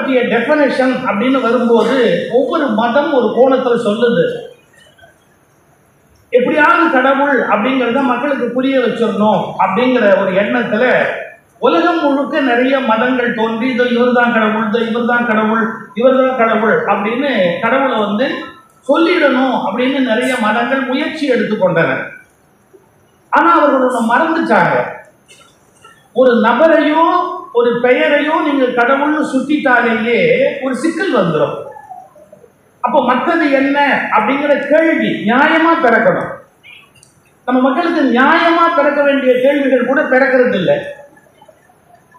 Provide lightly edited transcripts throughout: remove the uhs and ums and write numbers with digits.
பற்றிய டெஃபினேஷன் அப்படின்னு வரும்போது ஒவ்வொரு மதம் ஒரு கோணத்துல சொல்லுது. எப்படியாவது கடவுள் அப்படிங்கிறத மக்களுக்கு புரிய வச்சிடணும் அப்படிங்கிற ஒரு எண்ணத்துல உலகம் முழுக்க நிறைய மதங்கள் தோன்றி இதோ இவர்தான் கடவுள், இதோ இவர்தான் கடவுள், இவர்தான் கடவுள் அப்படின்னு கடவுளை சொல்லிடணும் அப்படின்னு நிறைய மதங்கள் முயற்சி எடுத்துக்கொண்டன. ஆனா அவர்கள் ஒண்ணு மறந்துட்டாங்க. ஒரு நபரையோ ஒரு பெயரையோ நீங்க கடவுள்னு சுட்டிட்டாலேயே ஒரு சிக்கல் வந்துடும். அப்போ மற்றது என்ன அப்படிங்கிற கேள்வி நியாயமா பிறக்கணும். நம்ம மக்களுக்கு நியாயமா பிறக்க வேண்டிய கேள்விகள் கூட பிறக்கிறது இல்லை.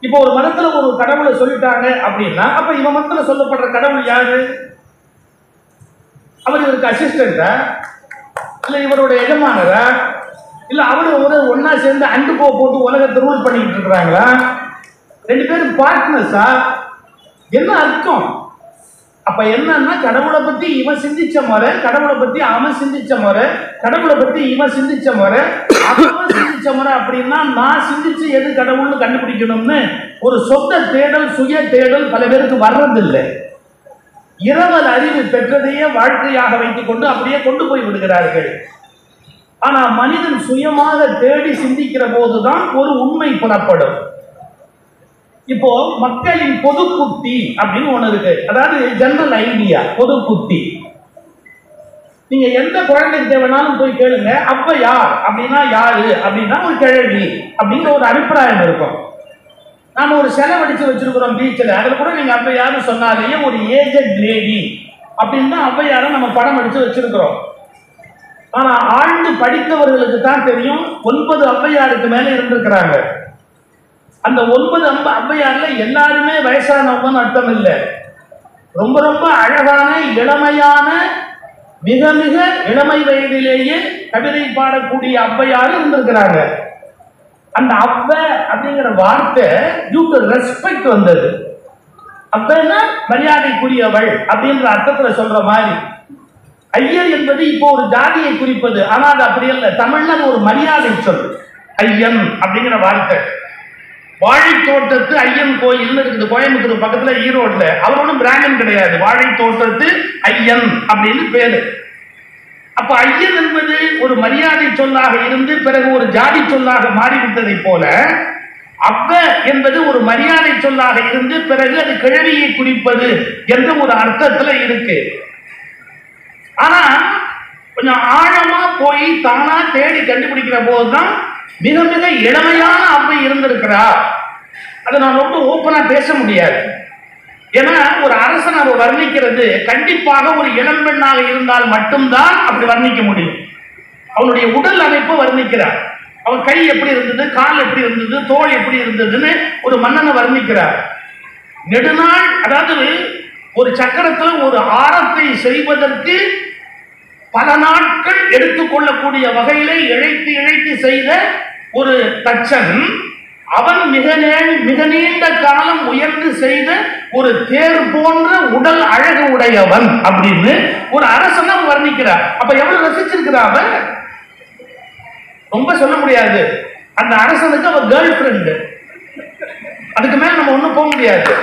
இப்போ ஒரு மதத்துல ஒரு கடவுளை சொல்லிட்டாங்க அப்படின்னா அப்ப இவன் மதத்துல சொல்லப்படுற கடவுள் யாரு? அவர் இவருக்கு அசிஸ்டண்டா, இல்ல இவரோட எஜமானரா, இல்ல அவரு ஒன்னா சேர்ந்து அண்டு போட்டு உலகத்தை ரூல் பண்ணிட்டு இருக்கிறாங்களா? ரெண்டு பேரும் பார்ட்னர்ஸா? என்ன அர்த்தம்? அப்ப என்னன்னா கடவுளை பத்தி இவன் சிந்திச்ச முறை, கடவுளை பத்தி அவன் சிந்திச்ச முறை, கடவுளை பத்தி இவன் சிந்திச்ச முறை, அவன் சிந்திச்ச முறை அப்படின்னா நான் சிந்திச்சு எது கடவுள்னு கண்டுபிடிக்கணும்னு ஒரு சொந்த தேடல், சுய தேடல் பல பேருக்கு வர்றதில்லை. இரவல் அறிவு பெற்றதையே வாழ்க்கையாக வைத்துக் கொண்டு அப்படியே கொண்டு போய் விடுகிறார்கள். ஆனா மனிதன் சுயமாக தேடி சிந்திக்கிற போதுதான் ஒரு உண்மை புலப்படும். இப்போ மக்களின் பொது புத்தி அப்படின்னு ஒண்ணு இருக்கு. அதாவது ஜெனரல் ஐடியா, பொது புத்தி. நீங்க எந்த குழந்தைகிட்ட வேணாலும் போய் கேளுங்க, அப்ப யார் அப்படின்னா யாரு அப்படின்னா ஒரு கிழவி அப்படிங்கிற ஒரு அபிப்பிராயம் இருக்கும். நாம ஒரு செலவடிச்சு வச்சிருக்கிறோம் பீச்சில், அதுல கூட நீங்க அப்ப யாரும் சொன்னாலேயே ஒரு ஏஜெட் லேடி அப்படின்னு தான் ஔவையாரை நம்ம படம் அடிச்சு வச்சிருக்கிறோம். ஆனா ஆழ்ந்து படித்தவர்களுக்கு தான் தெரியும் 9 ஔவையாருக்கு மேல இருந்திருக்கிறாங்க. அந்த 9 ஔவையார்ல எல்லாருமே வயசானவங்கன்னு அர்த்தம் இல்லை. ரொம்ப ரொம்ப அழகான இளமையான மிக மிக இளமை வயதிலேயே கவிதை பாடக்கூடிய ஔவையார் இருந்திருக்கிறாங்க. அந்த அவ்வ அப்படிங்கிற வார்த்தை டியூ டு ரெஸ்பெக்ட் வந்தது. அவ்வன்னா மரியாதைக்குரியவள் அப்படின்ற அர்த்தத்துல சொல்ற மாதிரி. ஐயர் என்பது இப்போ ஒரு ஜாதியை குறிப்பது, ஆனா அது அப்படி இல்லை. தமிழ்ல ஒரு மரியாதை சொல் ஐயன் அப்படிங்கிற வார்த்தை. வாழைத்தோட்டத்து ஐயன் கோயில் இருக்குது கோயம்புத்தூர் பக்கத்துல, ஈரோடுல. அவர் ஒன்றும் பிராமன் கிடையாது, வாழைத்தோட்டத்து ஐயன் அப்படின்னு பேரு. அப்ப ஐயன் என்பது ஒரு மரியாதை சொல்லாக இருந்து பிறகு ஒரு ஜாதி சொல்லாக மாறிவிட்டதை போல அவ்வ என்பது ஒரு மரியாதை சொல்லாக இருந்து பிறகு அது கிழவியை குறிப்பது என்ற ஒரு அர்த்தத்துல இருக்கு. ஆனா கொஞ்சம் ஆழமா போய் தானா தேடி கண்டுபிடிக்கிற போதுதான் மிக மிக இளமையான அவ்வை இருந்திருக்கிறார். அதை நான் ரொம்ப ஓப்பனா பேச முடியாது. ஏன்னா ஒரு அரசன் அவர் வர்ணிக்கிறது கண்டிப்பாக ஒரு இளம்பெண்ணாக இருந்தால் மட்டும்தான் அப்படி வர்ணிக்க முடியும். அவனுடைய உடல் அமைப்பை வர்ணிக்கிறார். அவன் கை எப்படி இருந்தது, கால் எப்படி இருந்தது, தோல் எப்படி இருந்ததுன்னு ஒரு மன்னனை வர்ணிக்கிறார். நெடுநாள், அதாவது ஒரு சக்கரத்தில் ஒரு ஆரத்தை செய்வதற்கு பல நாட்கள் எடுத்துக்கொள்ளக்கூடிய வகையிலே இழைத்து இழைத்து செய்த ஒரு தச்சன், அவன் மிக நீண்ட காலம் உயர்ந்து செய்த ஒரு தேர் போன்ற உடல் அழகு உடையவன் அப்படின்னு ஒரு அரசன் அவன் வர்ணிக்கிறார். அப்ப எவ்வளவு ரசிச்சிருக்கிறான்? ரொம்ப சொல்ல முடியாது. அந்த அரசனுக்கு அவன் கேர்ள் ஃபிரெண்ட், அதுக்கு மேல நம்ம ஒண்ணும் போக முடியாது.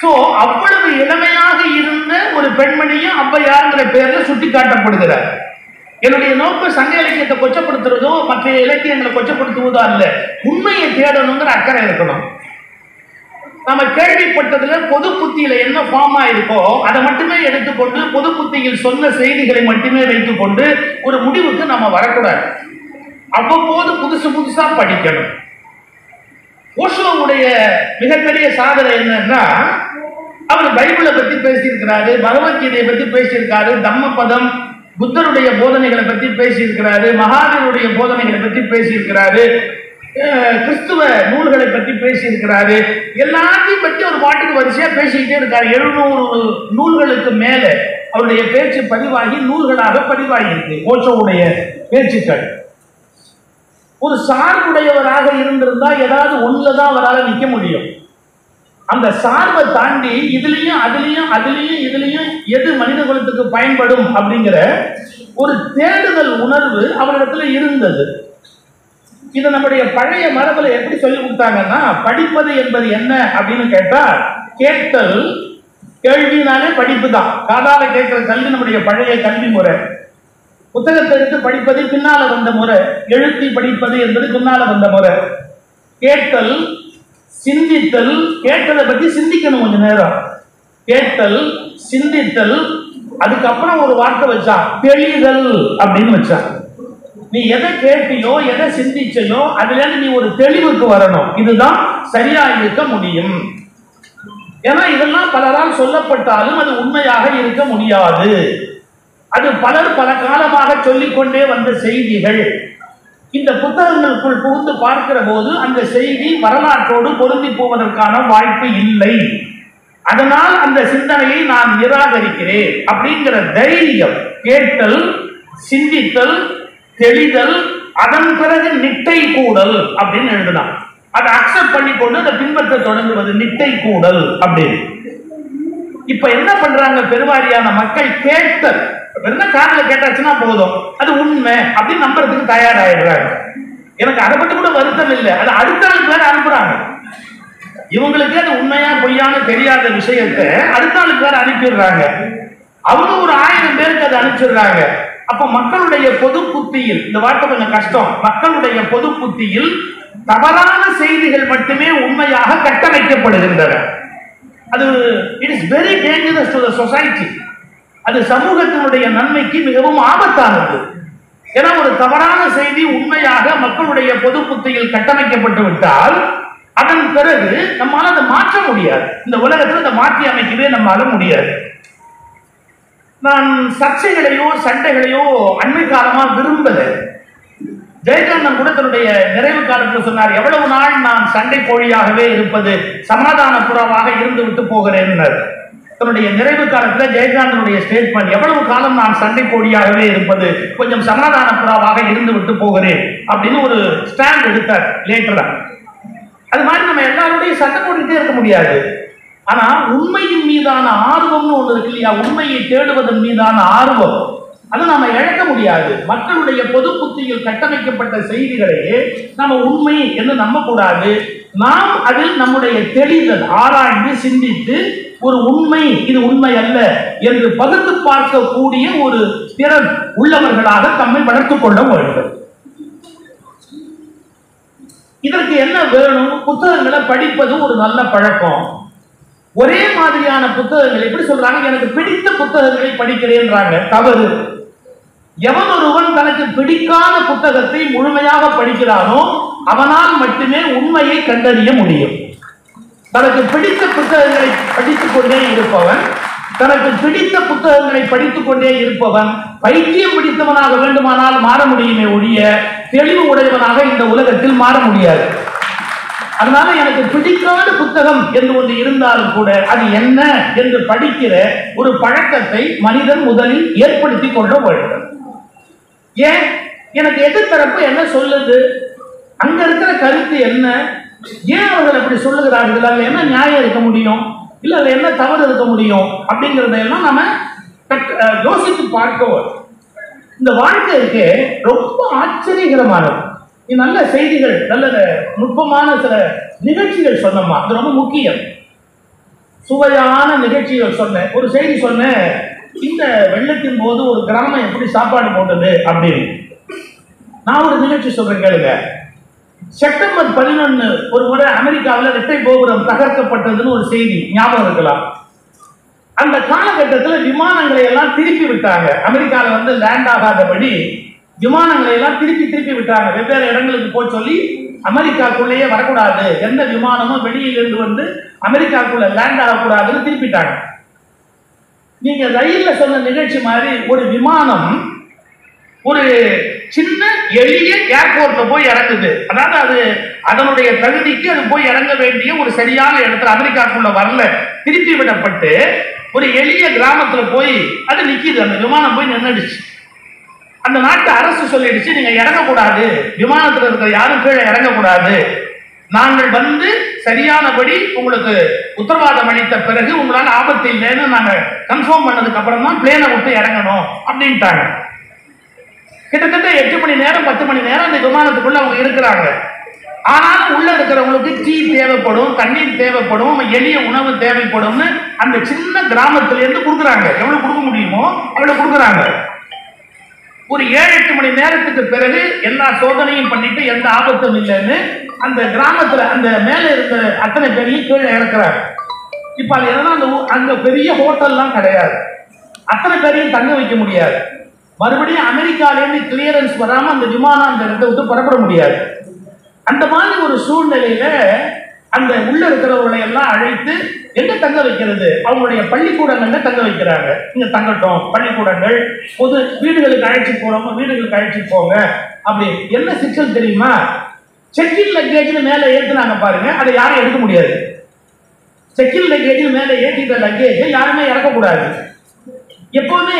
சோ அவ்வளவு இளமையாக இருந்த ஒரு பெண்மணியும் ஔவையார்ங்கிற பெயர்ல சுட்டி காட்டப்படுகிறார். என்னுடைய நோக்கம் சங்க இலக்கியத்தை கொச்சப்படுத்துறதோ மற்ற இலக்கியங்களை கொச்சப்படுத்துவதோ அல்ல, உண்மையை தேடணுங்கிற அக்கறை இருக்கணும். நம்ம கேள்விப்பட்டதுல பொது புத்தியில என்ன ஃபார்ம் ஆயிருக்கோ அதை மட்டுமே எடுத்துக்கொண்டு பொது புத்தியில் சொன்ன செய்திகளை மட்டுமே வைத்துக் கொண்டு ஒரு முடிவுக்கு நம்ம வரக்கூடாது. அவ்வப்போது புதுசு புதுசா படிக்கணும். ஓஷோவுடைய மிகப்பெரிய சாதனை என்னன்னா, அவர் பைபிளை பத்தி பேசியிருக்கிறாரு, பகவத்கீதையை பத்தி பேசியிருக்காரு, தம்மபதம் புத்தருடைய போதனைகளை பத்தி பேசியிருக்கிறாரு, மகாவீருடைய போதனைகளை பத்தி பேசியிருக்கிறாரு, கிறிஸ்துவ நூல்களை பத்தி பேசியிருக்கிறாரு. எல்லாத்தையும் பற்றி ஒரு பாட்டுக்கு வரிசையா பேசிக்கிட்டே இருக்காரு. 700 நூல்களுக்கு மேல அவருடைய பேச்சு பதிவாகி நூல்களாக பதிவாகி இருக்கு ஓஷோவுடைய பேச்சுக்கள். ஒரு சார்புடையவராக இருந்திருந்தா ஏதாவது ஒண்ணுலதான் அவரால் நிற்க முடியும். அந்த சார்பை தாண்டி இதுலயும் அதுலயும் அதுலயும் இதுலயும் எது மனித குலத்துக்கு பயன்படும் அப்படிங்கிற ஒரு தேடுதல் உணர்வு அவரிடத்துல இருந்தது. இதை நம்முடைய பழைய மரபுல எப்படி சொல்லி கொடுத்தாங்கன்னா, படிப்பது என்பது என்ன அப்படின்னு கேட்டா கேட்டல், கேள்வினாலே படிப்பு தான். காதால கேட்கிற கல்வி நம்முடைய பழைய கல்வி முறை. புத்தகத்தை எடுத்து படிப்பது பின்னால வந்த முறை, எழுத்தி படிப்பது என்பது பின்னால வந்த முறை. கேட்டல், சிந்தித்தல், கேட்டதை பத்தி சிந்திக்கணும் கொஞ்ச நேரம். கேட்டல், சிந்தித்தல், அதுக்கப்புறம் ஒரு வார்த்தை வச்சா தெளிதல் அப்படின்னு வச்சா. நீ எதை கேட்டியோ எதை சிந்திச்சையோ அதுல இருந்து நீ ஒரு தெளிவுக்கு வரணும். இதுதான் சரியா இருக்க முடியும். ஏன்னா இதெல்லாம் பலரால் சொல்லப்பட்டாலும் அது உண்மையாக இருக்க முடியாது. அது பலர் பல காலமாக சொல்லிக்கொண்டே வந்த செய்திகள். இந்த புத்தகங்களுக்குள் புகுந்து பார்க்கிற போது அந்த செய்தி வரலாற்றோடு பொருந்தி போவதற்கான வாய்ப்பு இல்லை. அதனால் அந்த சிந்தனையை நான் நிராகரிக்கிறேன் அப்படிங்கிற தைரியம், கேட்டல், சிந்தித்தல், தெளிதல், அதன் பிறகு நிட்டை கூடல் அப்படின்னு எழுதலாம். அதை அக்செப்ட் பண்ணி கொண்டு அதை பின்பற்ற தொடங்குவது நிட்டை கூடல் அப்படின்னு. இப்ப என்ன பண்றாங்க பெருவாரியான மக்கள்? கேட்டல் என்ன காதல கேட்டாச்சுன்னா போதும், அது உண்மை அப்படின்னு நம்புறதுக்கு தயாராகிடுறாங்க. எனக்கு அதை பற்றி கூட வருத்தம் இல்லை. அது அடுத்த ஆளுக்கு வேற அனுப்புறாங்க. இவங்களுக்கு அது உண்மையா பொய்யான்னு தெரியாத விஷயத்தை அடுத்த ஆளுக்கு வேற அனுப்பிடுறாங்க. அவங்க ஒரு 1000 பேருக்கு அதை அனுப்பிச்சிடுறாங்க. அப்ப மக்களுடைய பொது புத்தியில், இந்த வார்த்தை கொஞ்சம் கஷ்டம், மக்களுடைய பொது புத்தியில் தவறான செய்திகள் மட்டுமே உண்மையாக கட்டமைக்கப்படுகின்றன. அது it is very dangerous to the society. அது சமூகத்தினுடைய நன்மைக்கு மிகவும் ஆபத்தானது. ஏன்னா ஒரு தவறான செய்தி உண்மையாக மக்களுடைய பொது புத்தியில் கட்டமைக்கப்பட்டு விட்டால் அதன் பிறகு நம்மால அதை மாற்ற முடியாது. இந்த உலகத்தில் அதை மாற்றி அமைக்கவே நம்மால முடியாது. நான் சர்ச்சைகளையோ சண்டைகளையோ அண்மை காலமா விரும்பல. ஜெயகாந்தன் கூட தன்னுடைய நிறைவு காலத்தில் சொன்னார், எவ்வளவு நாள் நான் சண்டை கோழியாகவே இருப்பது, சமாதான புறாவாக இருந்து விட்டு போகிறேன். தன்னுடைய நிறைவு காலத்தில் ஜெயகாந்தனுடைய ஸ்டேட்மெண்ட், எவ்வளவு காலம் நான் சண்டை கோழியாகவே இருப்பது, கொஞ்சம் சமாதான புறாவாக இருந்து விட்டு போகிறேன் அப்படின்னு ஒரு ஸ்டாண்ட் எடுத்தார் லேட்டரா. அது மாதிரி நம்ம எல்லாரோடையும் சண்டை போட்டுட்டே இருக்க முடியாது. ஆனா உண்மையின் மீதான ஆர்வம்னு ஒன்று இருக்கு இல்லையா, உண்மையை தேடுவதன் மீதான ஆர்வம், அதை நாம இழக்க முடியாது. மக்களுடைய பொது புத்தியில் கட்டமைக்கப்பட்ட செய்திகளையே நாம உண்மை என்று நம்பக்கூடாது. நாம் அதில் நம்முடைய தெளிதல், ஆராய்ந்து சிந்தித்து ஒரு உண்மை இது உண்மை அல்ல என்று பகுத்து பார்க்கக்கூடிய ஒரு திறன் உள்ளவர்களாக தம்மை வளர்த்துக் கொள்ள வேண்டும். இதற்கு என்ன வேணும்? புத்தகங்களை படிப்பது ஒரு நல்ல பழக்கம். ஒரே மாதிரியான புத்தகங்கள் எப்படி சொல்றாங்க, எனக்கு பிடித்த புத்தகங்களை படிக்கிறேன்றாங்க. தவறு. எவன் ஒருவன் தனக்கு பிடிக்காத புத்தகத்தை முழுமையாக படிக்கிறானோ அவனால் மட்டுமே உண்மையை கண்டறிய முடியும். தனக்கு பிடித்த புத்தகங்களை படித்துக் கொண்டே இருப்பவன், தனக்கு பிடித்த புத்தகங்களை படித்துக் கொண்டே இருப்பவன் பைத்தியம் பிடித்தவனாக வேண்டுமானால் மாற முடியுமே ஒழிய தெளிவு உடையவனாக இந்த உலகத்தில் மாற முடியாது. அதனால எனக்கு பிடிக்காத புத்தகம் என்று ஒன்று இருந்தாலும் கூட அது என்ன என்று படிக்கிற ஒரு பழக்கத்தை மனிதன் முதலில் ஏற்படுத்தி கொள்ள வேண்டும். ஏன்? எனக்கு எதிர்த்தரப்பு என்ன சொல்லுது, அங்க இருக்கிற கருத்து என்ன, ஏன் அவர்கள் அப்படி சொல்லுகிறார்கள், அதுல என்ன நியாயம் இருக்க முடியும், இல்ல அதுல என்ன தவறு இருக்க முடியும் அப்படிங்கிறதையெல்லாம் நம்ம யோசித்து பார்க்க. இந்த வாழ்க்கைக்கு ரொம்ப ஆச்சரியகரமானது. நல்ல செய்திகள், நல்ல நுட்பமான சில நிகழ்ச்சிகள் சொன்னோமா, அது ரொம்ப முக்கியம். சுவையான நிகழ்ச்சிகள் சொன்னேன். ஒரு செய்தி சொன்னேன், இந்த வெள்ளத்தின் போது ஒரு கிராமம் எப்படி சாப்பாடு போட்டது அப்படின்னு. நான் ஒரு நிகழ்ச்சி சொல்றேன் கேளுங்க. செப்டம்பர் 11 ஒரு முறை அமெரிக்காவில் இரட்டை கோபுரம் தகர்க்கப்பட்டதுன்னு ஒரு செய்தி ஞாபகம் இருக்கலாம். அந்த காலகட்டத்தில் விமானங்களை எல்லாம் திருப்பி விட்டாங்க. அமெரிக்காவில் வந்து லேண்ட் ஆகாதபடி விமானங்களை எல்லாம் திருப்பி விட்டாங்க. வெவ்வேறு இடங்களுக்கு போய் சொல்லி அமெரிக்காக்குள்ளேயே வரக்கூடாது, எந்த விமானமும் வெளியிலிருந்து வந்து அமெரிக்காக்குள்ள லேண்ட் ஆகக்கூடாதுன்னு திருப்பிட்டாங்க. நீங்க ரயில்ல சொன்ன நிகழ்ச்சி மாதிரி ஒரு விமானம் ஒரு சின்ன எளிய ஏர்போர்ட்ல போய் இறங்குது. அதாவது அது அதனுடைய தகுதிக்கு அது போய் இறங்க வேண்டிய ஒரு சரியான இடத்துல அமெரிக்காக்குள்ள வரல, திருப்பி விடப்பட்டு ஒரு எளிய கிராமத்துல போய் அது நிக்குது. அந்த விமானம் போய் நின்றுடுச்சு. அந்த நாட்டு அரசு சொல்லிடுச்சு, நீங்க இறங்கக்கூடாது, விமானத்தில் இருக்கிற யாரும் கீழே இறங்கக்கூடாது, நாங்கள் வந்து சரியானபடி உங்களுக்கு உத்தரவாதம் அளித்த பிறகு உங்களால் ஆபத்து இல்லைன்னு நாங்க கன்ஃபார்ம் பண்ணதுக்கு அப்புறம் தான் பிளேனை விட்டு இறங்கணும் அப்படின்ட்டாங்க. கிட்டத்தட்ட 8 மணி நேரம் 10 மணி நேரம் அந்த விமானத்துக்குள்ள அவங்க இருக்கிறாங்க. ஆனாலும் உள்ள இருக்கிறவங்களுக்கு டீ தேவைப்படும், தண்ணீர் தேவைப்படும், எளிய உணவு தேவைப்படும்னு அந்த சின்ன கிராமத்துல இருந்து கொடுக்குறாங்க. எவ்வளவு கொடுக்க முடியுமோ அவ்வளவு கொடுக்குறாங்க. ஒரு 7-8 மணி நேரத்துக்கு பிறகு எல்லா சோதனையும் பண்ணிட்டு எந்த ஆபத்தும் இல்லைன்னு அந்த கிராமத்துல அந்த மேல இருக்கிற அத்தனை பேரையும் கீழே இறக்குறாங்க. இப்ப அது என்னன்னா அந்த பெரிய ஹோட்டல்லாம் கிடையாது, அத்தனை பேரையும் தங்க வைக்க முடியாது. மறுபடியும் அமெரிக்காலேருந்து கிளியரன்ஸ் வராம அந்த விமானம் அந்த இடத்தை விட்டு புறப்பட முடியாது. அந்த மாதிரி ஒரு சூழ்நிலையில அந்த உள்ள இருக்கிறவர்களை எல்லாம் அழைத்து எங்க தங்க வைக்கிறது, அவங்களுடைய பள்ளிக்கூடங்கள்ல தங்க வைக்கிறாங்க. இங்க தங்கட்டும், பள்ளிக்கூடங்கள், பொது வீடுகளுக்கு அழைச்சி போறவங்க வீடுகளுக்கு அழைச்சி போங்க. அப்படி என்ன சிக்கல் தெரியுமா? செக்கின் லக்கேஜ்னு மேல ஏத்துனாங்க பாருங்க, அதை யாரும் எடுக்க முடியாது. செக்கின் லக்கேஜ் மேல ஏற்றிட்ட லக்கேஜ் யாருமே இறக்கக்கூடாது. எப்பவுமே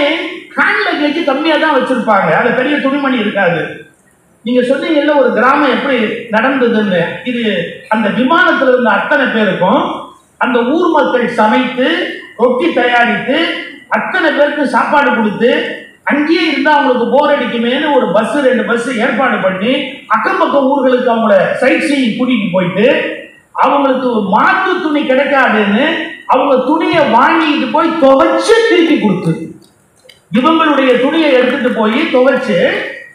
ஹேண்ட் லக்கேஜ் கம்மியா தான் வச்சிருப்பாங்க, அது பெரிய துணிமணி இருக்காது. நீங்க சொன்னீங்கல்ல ஒரு கிராமம் எப்படி நடந்ததுன்னு, இது அந்த விமானத்தில் இருந்த அத்தனை பேருக்கும் அந்த ஊர் மக்கள் சமைத்து ரொட்டி தயாரித்து அத்தனை பேருக்கு சாப்பாடு கொடுத்து அங்கேயே இருந்தா அவங்களுக்கு போர் அடிக்குமேனு ஒரு பஸ் 2 பஸ் ஏற்பாடு பண்ணி அக்கம் பக்கம் ஊர்களுக்கு அவங்கள சைட் சீயிங் கூட்டிட்டு போயிட்டு அவங்களுக்கு மாற்று துணி கிடைக்காதுன்னு அவங்க துணியை வாங்கிட்டு போய் துவைச்சு திருப்பி கொடுத்து, இவங்களுடைய துணியை எடுத்துட்டு போய் துவைச்சு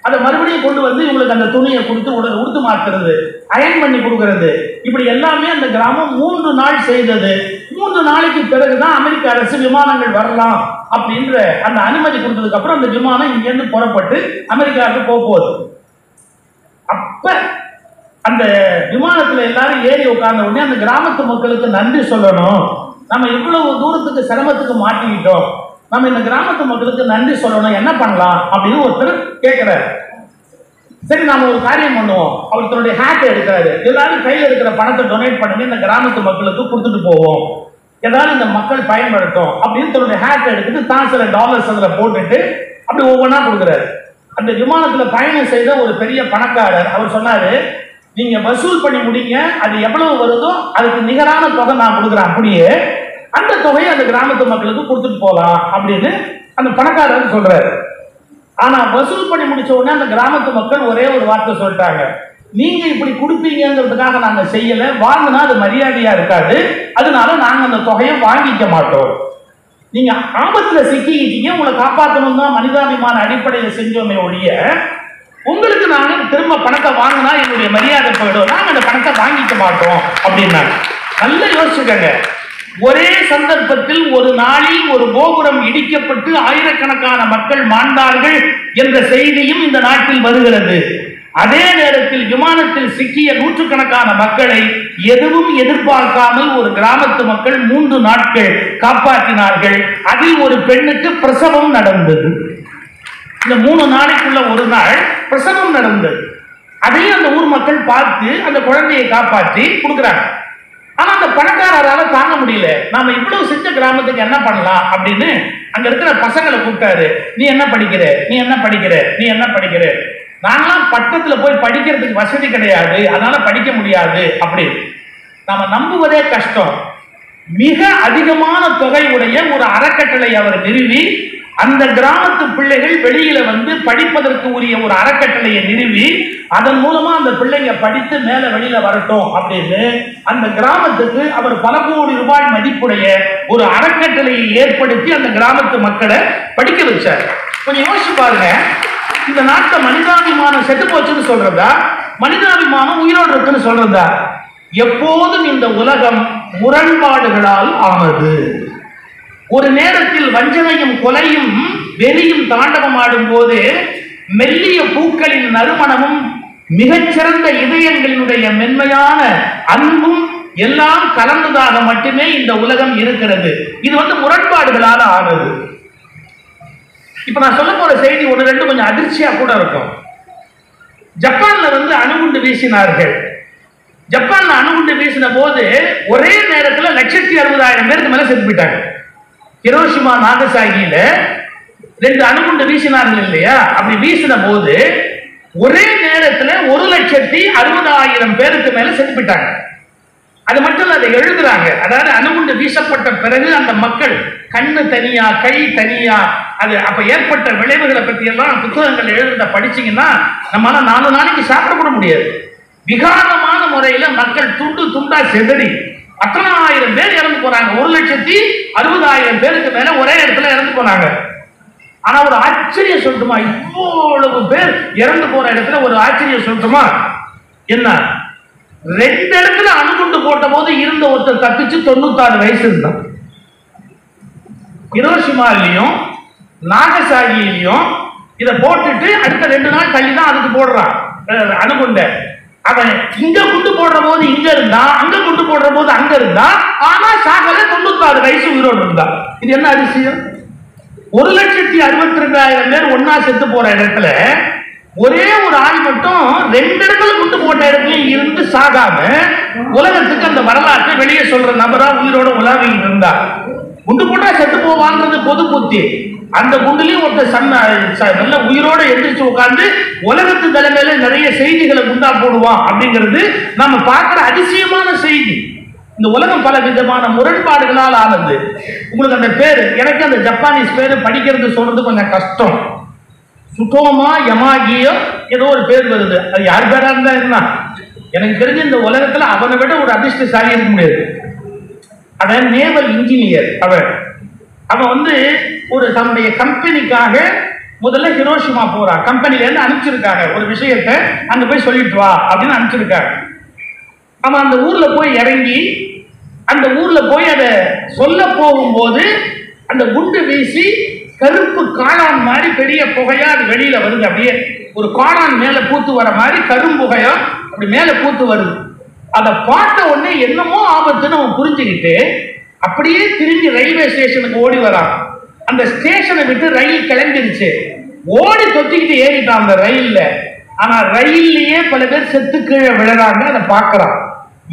அதை மறுபடியும் கொண்டு வந்து இவங்களுக்கு அந்த துணியை கொடுத்து உடுத்து மாத்துறது, அயன் பண்ணி கொடுக்கறது, இப்படி எல்லாமே அந்த கிராமம் 3 நாள் செய்தது. 3 நாளைக்கு பிறகுதான் அமெரிக்க அரசு விமானங்கள் வரலாம் அப்படின்ற அந்த அனுமதி கொடுத்ததுக்கு அப்புறம் அந்த விமானம் இங்கிருந்து புறப்பட்டு அமெரிக்காவுக்கு போகுது. அப்ப அந்த விமானத்துல எல்லாரும் ஏறி உட்கார்ந்த உடனே அந்த கிராமத்து மக்களுக்கு நன்றி சொல்லணும், நம்ம இவ்வளவு தூரத்துக்கு சிரமத்துக்கு மாட்டிக்கிட்டோம், நம்ம இந்த கிராமத்து மக்களுக்கு நன்றி சொல்லணும், என்ன பண்ணலாம் அப்படின்னு ஒருத்தர் கேட்கிறாரு. சரி நாம ஒரு காரியம் பண்ணுவோம், அவர் தன்னுடைய ஹேட்டை எடுக்கிறாரு, எல்லாரும் கையில் இருக்கிற பணத்தை டொனேட் பண்ணுங்க, இந்த கிராமத்து மக்களுக்கு கொடுத்துட்டு போவோம், ஏதாவது இந்த மக்கள் பயன்படுத்தும் அப்படின்னு தன்னுடைய ஹேட்டை எடுத்துட்டு தான் சில டாலர்ஸ் அதில் போட்டுட்டு அப்படி ஒவ்வொன்றா கொடுக்குறாரு. அந்த விமானத்துல பயணம் செய்த ஒரு பெரிய பணக்காரர் அவர் சொன்னாரு, நீங்க வசூல் பண்ணி முடிங்க, அது எவ்வளவு வருதோ அதுக்கு நிகரான தொகை நான் கொடுக்குறேன், அப்படியே அந்த தொகையை அந்த கிராமத்து மக்களுக்கு கொடுத்துட்டு போலாம் அப்படின்னு அந்த பணக்காரர் சொல்றாரு. ஆனா வசூல் பண்ணி முடிச்ச உடனே அந்த கிராமத்து மக்கள் ஒரே ஒரு வார்த்தை சொல்லிட்டாங்க, நீங்க இப்படி கொடுப்பீங்கிறதுக்காக நாங்க செய்யல, வாங்கினா அது மரியாதையா இருக்காது, அதனால நாங்க அந்த தொகையை வாங்கிக்க மாட்டோம், நீங்க ஆபத்துல சிக்கிக்கிட்டீங்க, உங்களை காப்பாற்றணும் தான் மனிதாபிமான அடிப்படையில் செஞ்சோமே ஒழிய உங்களுக்கு நாங்க திரும்ப பணத்தை வாங்கினா என்னுடைய மரியாதை போயிடும், நாங்க அந்த பணத்தை வாங்கிக்க மாட்டோம் அப்படின்னாங்க. நல்லா யோசிச்சுக்கங்க, ஒரே சந்தர்ப்பத்தில் ஒரு நாளில் ஒரு கோபுரம் இடிக்கப்பட்டு ஆயிரக்கணக்கான மக்கள் மாண்டார்கள் என்ற செய்தியும் இந்த நாட்டில் வருகிறது. அதே நேரத்தில் விமானத்தில் சிக்கிய நூற்றுக்கணக்கான மக்களை எதுவும் எதிர்பார்க்காமல் ஒரு கிராமத்து மக்கள் 3 நாட்கள் காப்பாற்றினார்கள். அதில் ஒரு பெண்ணுக்கு பிரசவம் நடந்தது. இந்த 3 நாளைக்குள்ள ஒரு நாள் பிரசவம் நடந்தது. அதையும் அந்த ஊர் மக்கள் பார்த்து அந்த குழந்தையை காப்பாற்றி கொடுக்குறாங்க. ஆனா அந்த பணக்காரரால தாங்க முடியல, நாம இவ்வளவு செஞ்ச கிராமத்துக்கு என்ன பண்ணலாம் அப்படின்னு அங்க இருக்கிற பசங்களை கூப்பிட்டாரு. நீ என்ன படிக்கிற, நீ என்ன படிக்கிற, நீ என்ன படிக்கிற, நாங்களாம் பட்டத்துல போய் படிக்கிறதுக்கு வசதி கிடையாது, அதனால படிக்க முடியாது அப்படி நாம நம்புவதே கஷ்டம். மிக அதிகமான தொகை உடைய ஒரு அறக்கட்டளை அவர் நிறுவி அந்த கிராமத்து பிள்ளைகள் வெளியில வந்து படிப்பதற்கு உரிய ஒரு அறக்கட்டளையை நிறுவி அதன் மூலமா அந்த பிள்ளைங்க படித்து மேல வெளியில வரட்டும் அப்படின்னு அந்த கிராமத்துக்கு அவர் பல கோடி ரூபாய் மதிப்புடைய ஒரு அறக்கட்டளையை ஏற்படுத்தி அந்த கிராமத்து மக்களை படிக்க வச்சார். கொஞ்சம் யோசிச்சு பாருங்க, இந்த நாட்டை மனிதாபிமானம் செத்து போச்சுன்னு சொல்றதா, மனிதாபிமானம் உயிரோடு இருக்குன்னு சொல்றதா? எப்போதும் இந்த உலகம் முரண்பாடுகளால் ஆனது. ஒரு நேரத்தில் வஞ்சனையும் கொலையும் வெறியும் தாண்டவமாடும் போது மெல்லிய பூக்களின் நறுமணமும் மிகச்சிறந்த இதயங்களினுடைய மென்மையான அன்பும் எல்லாம் கலந்ததாக மட்டுமே இந்த உலகம் இருக்கிறது. இது முரண்பாடுகளால் ஆனது. இப்ப நான் சொல்ல போற செய்தி 1-2 கொஞ்சம் அதிர்ச்சியா கூட இருக்கும். ஜப்பான்ல அணுகுண்டு வீசினார்கள். ஜப்பான்ல அணுகுண்டு வீசின போது ஒரே நேரத்தில் 160,000 பேருக்கு மேல செத்து போயிட்டாங்க. ஹிரோஷிமா நாகசாகியில 2 அணுகுண்டு வீசினார்கள் இல்லையா? அப்படி வீசின போது ஒரே நேரத்தில் 1,60,60,000 பேருக்கு மேல செத்து போயிட்டாங்க. அது மட்டும் இல்ல, அதை எழுதுறாங்க. அதாவது அணுகுண்டு வீசப்பட்ட பிறகு அந்த மக்கள் கண்ணு தனியா கை தனியா அது அப்ப ஏற்பட்ட விளைவுகளை பத்தி எல்லாம் புத்தகங்கள் எழுத படிச்சீங்கன்னா நம்மளால 4 நாளைக்கு சாப்பிட கூட முடியாது. விகாரமான முறையில மக்கள் துண்டு துண்டா செதறி அத்தனை ஆயிரம் பேர் இறந்து போறாங்க. 1,60,60,000 பேருக்கு மேல ஒரே இடத்துல இறந்து போனாங்க. ஆனா ஒரு ஆச்சரியம் சொல்லட்டுமா, இவ்வளவு பேர் இறந்து போற இடத்துல ஒரு ஆச்சரியம் சொல்லட்டுமா, என்ன 2 இடத்துல அணுகுண்டு போட்ட போது இருந்த ஒருத்தர் தப்பிச்சு 96 வயசு இருந்தான். ஹிரோஷிமாலையும் நாகசாகியிலையும் இதை போட்டுட்டு அடுத்த 2 நாள் தள்ளி தான் அதுக்கு போடுறான் அணுகுண்ட. அவன் இங்க குண்டு போடுற போது இங்க இருந்தா, அங்க குண்டு போடுற போது அங்க இருந்தா, ஆனா சாகல 96 வயசு உயிரோடு இருந்தா. இது என்ன அதிசயம்? 1,62,000 பேர் ஒன்னா செத்து போற இடத்துல ஒரே ஒரு ஆள் மட்டும் 2 இடத்துல குண்டு போட்ட இடத்துலயும் இருந்து சாகாம உலகத்துக்கு அந்த வரலாற்றை வெளியே சொல்ற நபரா உயிரோட உலாவிட்டு இருந்தா. குண்டு போட்டா செத்து போவாங்கிறது பொது புத்தி. அந்த குண்டுலயும் ஒருத்தர் நல்ல உயிரோட எந்திரிச்சு உட்கார்ந்து உலகத்து தலைமையில நிறைய செய்திகளை குண்டா போடுவான் அப்படிங்கிறது நம்ம பார்க்கிற அதிசயமான செய்தி. இந்த உலகம் பல விதமான முரண்பாடுகளால் ஆனது. உங்களுக்கு அந்த பேரு, எனக்கு அந்த ஜப்பானீஸ் பேரு படிக்கிறது சொல்றது கொஞ்சம் கஷ்டம். சுட்டோமா யமாகியோ ஏதோ ஒரு பேர் வருது. அது யார் பேரா இருந்தா என்ன, எனக்கு தெரிஞ்சு இந்த உலகத்துல அவனை விட ஒரு அதிர்ஷ்டசாலி இருக்க முடியாது. அவன் நேவல் இன்ஜினியர். அவன் வந்து ஒரு தன்னுடைய கம்பெனிக்காக முதல்ல ஹிரோஷிமா போறான். கம்பெனில இருந்து அனுப்பிச்சிருக்காங்க ஒரு விஷயத்தை, அங்க போய் சொல்லிட்டு வா அப்படின்னு அனுப்பிச்சிருக்காங்க. அவன் அந்த ஊர்ல போய் இறங்கி அந்த ஊர்ல போய் அதை சொல்ல போகும்போது அந்த குண்டு வீசி கருப்பு காளான் மாதிரி பெரிய புகையா அது வெளியில வருது. அப்படியே ஒரு காளான் மேல பூத்து வர மாதிரி கரும்புகையா அப்படி மேல பூத்து வருது. அதை பார்த்த உடனே என்னமோ ஆபத்துன்னு அவன் புரிஞ்சுக்கிட்டு அப்படியே திரும்பி ரயில்வே ஸ்டேஷனுக்கு ஓடி வரான். அந்த ஸ்டேஷனை விட்டு ரயில் கிளம்பிடுச்சு. ஓடி தொத்திக்கிட்டு ஏறிட்டான் அந்த ரயில்ல. ஆனா ரயில்லையே பல பேர் செத்து கீழே விழுறாங்க. அதை பார்க்கறான்.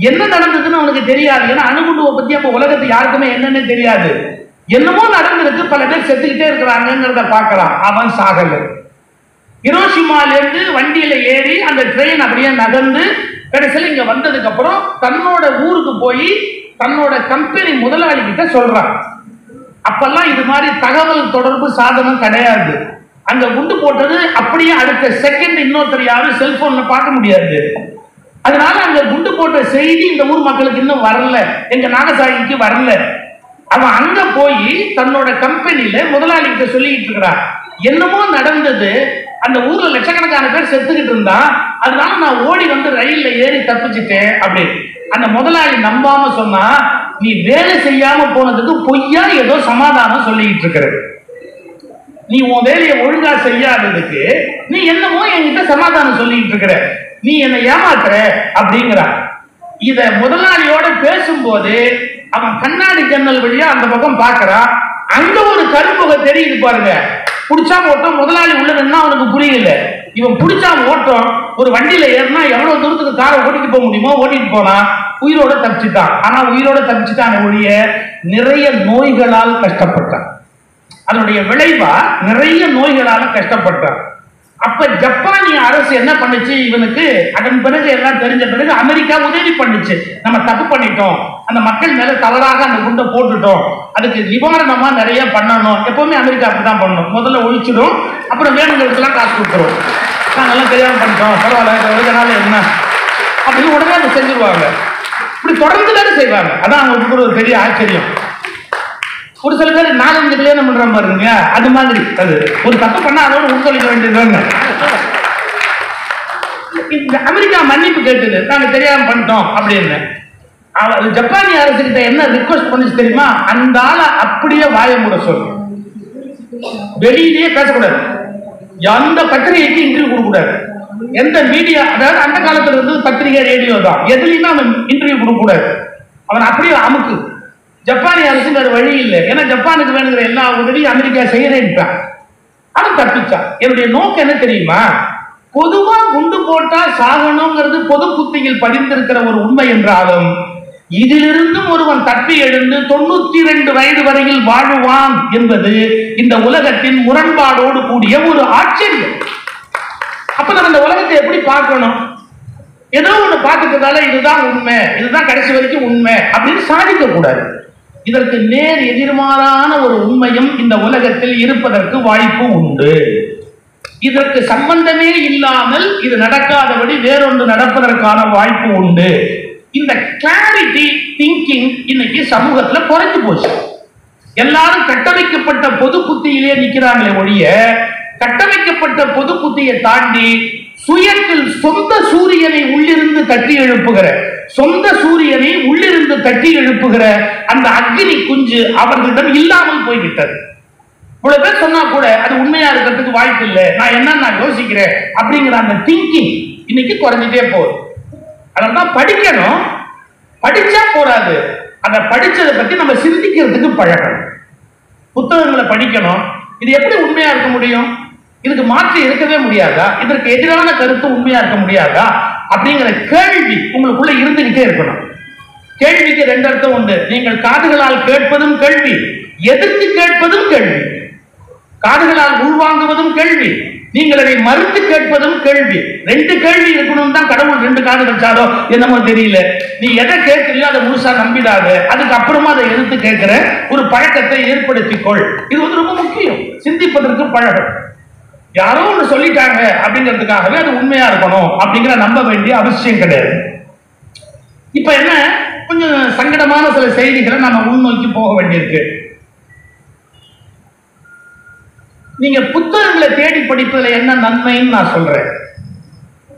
என்ன நடந்ததுன்னு அவனுக்கு தெரியாது. ஏன்னா அணுகுண்டுவை பத்தி அப்ப உலகத்துக்கு யாருக்குமே என்னன்னு தெரியாது. என்னமோ நடந்திருக்கு, பல பேர் செத்துக்கிட்டே இருக்கிறாங்கிறத பார்க்கறான். அவன் சாகல. ஹிரோஷிமால இருந்து வண்டியில ஏறி அந்த ட்ரெயின் அப்படியே நகர்ந்து கடைசியில் இங்க வந்ததுக்கு அப்புறம் தன்னோட ஊருக்கு போய் தன்னோட கம்பெனி முதலாளி கிட்ட சொல்றான். அப்பெல்லாம் இது மாதிரி தகவல் தொடர்பு சாதனம் கிடையாது. அங்க குண்டு போட்டது அப்படியே அடுத்த செகண்ட் இன்னொருத்தர் யாரும் செல்போன்ல பார்க்க முடியாது. அதனால அங்க குண்டு போட்ட செய்தி இந்த ஊர் மக்களுக்கு இன்னும் வரல, எங்க நாகசாகிக்கு வரல. அவன் அங்க போய் தன்னோட கம்பெனியில முதலாளி கிட்ட சொல்லிட்டு இருக்கிறான், என்னமோ நடந்தது, அந்த ஊர்ல லட்சக்கணக்கான பேர் செத்துக்கிட்டு இருந்தா, அதனால நான் ஓடி வந்து ரயில்ல ஏறி தப்பிச்சுட்டேன் அப்படின்னு. அந்த முதலாளி நம்பாம சொன்னா, நீ வேலை செய்யாம போனதுக்கு பொய்யா ஏதோ சமாதானம் சொல்லிட்டு இருக்கிற, நீ உன் வேலையை ஒழுங்கா செய்யாததுக்கு நீ என்னமோ என்கிட்ட சமாதானம் சொல்லிட்டு இருக்கிற, நீ என்னை ஏமாத்துற அப்படிங்கிறான். இத முதலாளியோட பேசும்போது அவன் கண்ணாடி ஜன்னல் வழியா அந்த பக்கம் பாக்குறான். அங்க ஒரு கரும்புகை தெரியுது பாருங்க. புடிச்சா ஓட்டம், முதலாளி உள்ள நின்னா அவனுக்கு புரியல. இவன் புடிச்சா ஓட்டம், ஒரு வண்டியில ஏறினா எவ்வளவு தூரத்துக்கு காரை ஓட்டிட்டு போக முடியுமோ ஓட்டிட்டு போனா உயிரோட தப்பிச்சுட்டான். ஆனா உயிரோட தப்பிச்சுட்டான் ஒழிய நிறைய நோய்களால் கஷ்டப்பட்டான். அதனுடைய விளைவா நிறைய நோய்களால கஷ்டப்பட்டான். அப்ப ஜப்பானிய அரசு என்ன பண்ணுச்சு இவனுக்கு, அதன் பிறகு எல்லாம் தெரிஞ்ச பிறகு அமெரிக்கா உதவி பண்ணுச்சு. நம்ம தப்பு பண்ணிட்டோம், அந்த மக்கள் மேல தவறாக அந்த குண்டை போட்டுட்டோம், அதுக்கு நிவாரணமா நிறைய பண்ணணும். எப்பவுமே அமெரிக்கா அப்படிதான் பண்ணணும். முதல்ல ஒழிச்சிடும், அப்புறம் வேணுங்கிறதுக்கெல்லாம் காசு கொடுத்துரும். நாங்கெல்லாம் தெரியாம பண்ணிட்டோம், பரவாயில்ல என்ன அப்படின்னு உடனே அதை செஞ்சிருவாங்க. இப்படி தொடர்ந்து தானே செய்வாங்க. அதான் அவங்களுக்கு ஒரு பெரிய ஆச்சரியம். ஒரு சில பேர் 4-5 கல்யாணம் பண்ற பாருங்க, அது மாதிரி அது ஒரு தப்பு பண்ணா அதோட உட்கொள்ளிக்க வேண்டியது. இந்த அமெரிக்கா மன்னிப்பு கேட்டது, நாங்க தெரியாம பண்ணிட்டோம் அப்படின்னு. அது ஜப்பானிய அரசு கிட்ட என்ன ரிக்வெஸ்ட் பண்ணிச்சு தெரியுமா, அந்த ஆளை அப்படியே வாய மூட சொல்லு, வெளியிலேயே பேசக்கூடாது, எந்த பத்திரிகைக்கு இன்டர்வியூ கொடுக்க கூடாது, எந்த மீடியா, அதாவது அந்த காலத்துல இருந்து பத்திரிகை ரேடியோ தான், எதுலையுமே அவன் இன்டர்வியூ கொடுக்க கூடாது. அவன் அப்படியே அமுக்கு. ஜப்பானிய அரசு வேற வழி இல்லை. ஏன்னா ஜப்பானுக்கு வேணுங்கிற எல்லா உதவியும் அமெரிக்கா செய்யறேன்ட்டான். அவன் தப்பிச்சான். என்னுடைய நோக்கம் என்ன தெரியுமா, பொதுவா குண்டு போட்டா சாகணுங்கிறது பொது புத்தியில் பதிந்திருக்கிற ஒரு உண்மை என்றாலும் இதிலிருந்தும் ஒருவன் தப்பி எழுந்து 92 வயது வரையில் வாழுவான் என்பது இந்த உலகத்தின் முரண்பாடோடு கூடிய ஒரு ஆச்சரியம். அப்ப நம்ம இந்த உலகத்தை எப்படி பார்க்கணும், ஏதோ ஒண்ணு பார்த்துட்டதால இதுதான் உண்மை, இதுதான் கடைசி வரைக்கும் உண்மை அப்படின்னு சாதிக்க கூடாது. இதற்கு நேர் எதிர்மாறான ஒரு உண்மையும் இந்த உலகத்தில் இருப்பதற்கு வாய்ப்பு உண்டு. இதற்கு சம்பந்தமே இல்லாமல் இது நடக்காதபடி வேறொன்று நடப்பதற்கான வாய்ப்பு உண்டு. இந்த கிளாரிட்டி திங்கிங் இன்னைக்கு சமூகத்துல குறைஞ்சு போச்சு. எல்லாரும் கட்டமைக்கப்பட்ட பொது புத்தியிலே நிக்கிறாங்களே ஒழிய, கட்டமைக்கப்பட்ட பொது புத்தியை தாண்டி சுயத்தில் சொந்த சூரியனை உள்ளிருந்து தட்டி எழுப்புகிற, சொந்த சூரியனை உள்ளிருந்து தட்டி எழுப்புகிற அந்த அக்னி குஞ்சு அவர்களிடம் இல்லாமல் போய்விட்டது. இவ்வளவு பேர் சொன்னா கூட அது உண்மையா இருக்கிறதுக்கு வாய்ப்பு இல்லை, நான் யோசிக்கிறேன் அப்படிங்கிற அந்த திங்கிங் இன்னைக்கு குறைஞ்சிட்டே போகுது. அதனால்தான் படிக்கணும், படிச்சா போறாது, அந்த படிச்சதை பத்தி நம்ம சிந்திக்கிறதுக்கு பழகணும். புத்தகங்களை படிக்கணும். இது எப்படி உண்மையா இருக்க முடியும்? இதுக்கு மாற்றி இருக்கவே முடியாதா? இதற்கு எதிரான கருத்து உண்மையா இருக்க முடியாதா அப்படிங்கிற கேள்வி உங்களுக்குள்ள இருந்துகிட்டே இருக்கணும். கேள்விக்கு ரெண்டு அர்த்தம் உண்டு. நீங்கள் காதுகளால் கேட்பதும் கேள்வி, எதிர்த்து கேட்பதும் கேள்வி. காதுகளால் உள்வாங்குவதும் கேள்வி, நீங்கள் அதை மறுத்து கேட்பதும் கேள்வி. ரெண்டு கேள்வி இருக்கணும் தான் கடவுள் ரெண்டு காது வச்சாரோ என்னமோ தெரியல. நீ எதை கேட்கலையோ அதை முழுசா நம்பிடாத, அதுக்கப்புறமா அதை எதிர்த்து கேட்கிற ஒரு பழக்கத்தை ஏற்படுத்திக்கொள். இது வந்து ரொம்ப முக்கியம். சிந்திப்பதற்கு பழகம். யாரோ ஒன்று சொல்லிட்டாங்க அப்படிங்கிறதுக்காகவே அது உண்மையா இருக்கணும் அப்படிங்கிற நம்ப வேண்டிய அவசியம் கிடையாது. இப்ப என்ன, கொஞ்சம் சங்கடமான சில செய்திகளை நம்ம முன்னோக்கி போக வேண்டியிருக்கு. நீங்க புத்தகங்களை தேடி படிப்பதில் என்ன நன்மைன்னு நான் சொல்றேன்.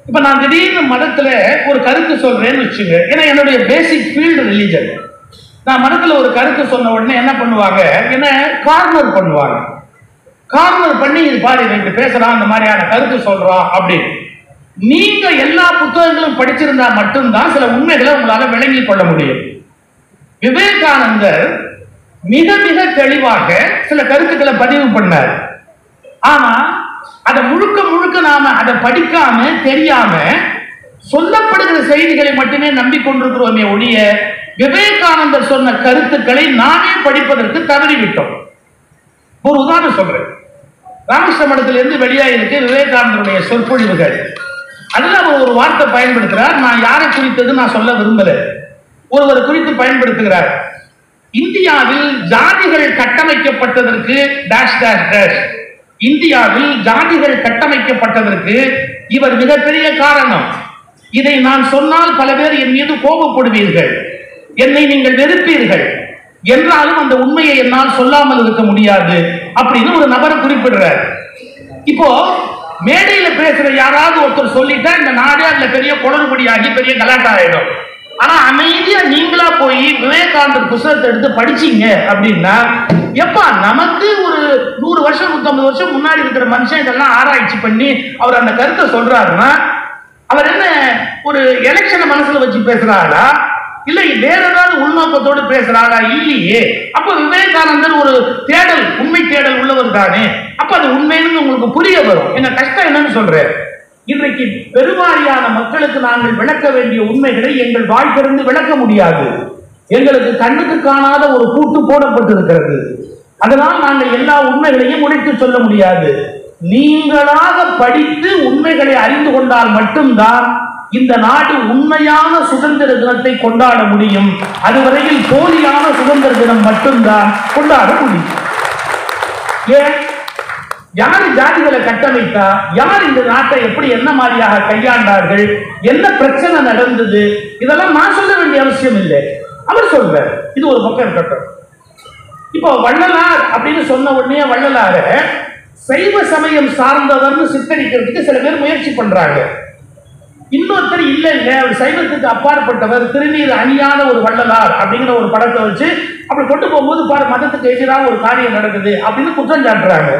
இப்ப நான் திடீர்னு மதத்துல ஒரு கருத்து சொல்றேன்னு வச்சுங்க, ஏன்னா என்னுடைய பேசிக் ஃபீல்டு ரிலிஜன். நான் மதத்துல ஒரு கருத்து சொன்ன உடனே என்ன பண்ணுவாங்க, என்ன கார்னர் பண்ணுவாங்க. கார்னர் பண்ணி இது பாரு ரெண்டு பேசுறான், அந்த மாதிரியான கருத்து சொல்றான் அப்படின்னு. நீங்க எல்லா புத்தகங்களும் படிச்சிருந்தா மட்டும்தான் சில உண்மைகளை உங்களால விளங்கிக் கொள்ள முடியும். விவேகானந்தர் மிக மிக தெளிவாக சில கருத்துக்களை பதிவு பண்ணார். ஆனா அதை முழுக்க முழுக்க நாம அதை படிக்காம தெரியாம சொல்லப்படுகிற செய்திகளை மட்டுமே நம்பிக்கொண்டிருக்கிறோமே ஒழிய விவேகானந்தர் சொன்ன கருத்துக்களை நானே படிப்பதற்கு தவறிவிட்டோம். ஒரு உதாரணம் சொல்றேன். ராமகிருஷ்ண மடத்திலிருந்து வெளியாயிருக்கு விவேகானந்தருடைய சொற்பொழிவுகள். அதுல அவர் ஒரு வார்த்தை பயன்படுத்துறார். நான் யாரை குறித்தது நான் சொல்ல விரும்பல, ஒருவர் குறித்து பயன்படுத்துகிறார். இந்தியாவில் ஜாதிகள் கட்டமைக்கப்பட்டதற்கு டேஷ் டேஷ் டேஷ், இந்தியாவில் ஜாதிகள் கட்டமைக்கப்பட்டதற்கு இவர் மிகப்பெரிய காரணம். இதை நான் சொன்னால் பல பேர் என் மீது கோபப்படுவீர்கள், என்னை நீங்கள் வெறுப்பீர்கள், என்றாலும் அந்த உண்மையை என்னால் சொல்லாமல் இருக்க முடியாது அப்படின்னு ஒரு நபரை குறிப்பிடுறார். இப்போ மேடையில பேசுற யாராவது ஒருத்தர் சொல்லிட்டா இந்த நாடே அதுல பெரிய குளறுபடியாகி பெரிய கலாட்டா ஆயிடும். ஆனா அமைதியா நீங்களா போய் விவேகானந்தர் புத்தகத்தை எடுத்து படிச்சீங்க அப்படின்னா, எப்பா நமக்கு ஒரு 100 வருஷம் 150 வருஷம் முன்னாடி இருக்கிற மனுஷன் இதெல்லாம் ஆராய்ச்சி பண்ணி அவர் அந்த கருத்தை சொல்றாருன்னா, அவர் என்ன ஒரு எலெக்ஷனை மனசுல வச்சு பேசுறாரா, இல்லை வேற ஏதாவது உள்நோக்கத்தோடு பேசுறாரா? இல்லையே. அப்ப விவேகானந்தர் ஒரு தேடல், உண்மை தேடல் உள்ளவர் தானே. அப்ப அது உண்மைன்னு உங்களுக்கு புரிய வரும். எங்க கஷ்டம் என்னன்னு சொல்றேன், இன்றைக்கு பெருவாரியான மக்களுக்கு நாங்கள் விளக்க வேண்டிய உண்மைகளை எங்கள் வாய் திறந்து விளக்க முடியாது. எங்களுக்கு கண்ணுக்கு காணாத ஒரு பூட்டு போடப்பட்டிருக்கிறது. அதனால் நாங்கள் எல்லா உண்மைகளையும் உடைத்து சொல்ல முடியாது. நீங்களாக படித்து உண்மைகளை அறிந்து கொண்டால் மட்டும்தான் இந்த நாடு உண்மையான சுதந்திர தினத்தை கொண்டாட முடியும். அதுவரையில் போலியான சுதந்திர தினம் மட்டும்தான் கொண்டாட முடியும். ஏன், யார் ஜாதிகளை கட்டமைத்தா, யார் இந்த நாட்டை எப்படி என்ன மாதிரியாக கையாண்டார்கள், என்ன பிரச்சனை நடந்தது, இதெல்லாம் நான் சொல்ல வேண்டிய அவசியம் இல்லை, அவர் சொல்றார். இது ஒரு பக்கம் இருக்கட்டும். இப்போ வள்ளலார் அப்படின்னு சொன்ன உடனே வள்ளலார சைவ சமயம் சார்ந்தவர்னு சித்தரிக்கிறதுக்கு சில பேர் முயற்சி பண்றாங்க. இன்னொருத்தர் இல்ல இல்ல அவர் சைவத்துக்கு அப்பாற்பட்டவர், திருநீர் அணியாத ஒரு வள்ளலார் அப்படிங்கிற ஒரு படத்தை வச்சு அப்படி கொண்டு போகும்போது பாரு மதத்துக்கு எதிராக ஒரு காரியம் நடக்குது அப்படின்னு குற்றம் சாட்டுறாங்க.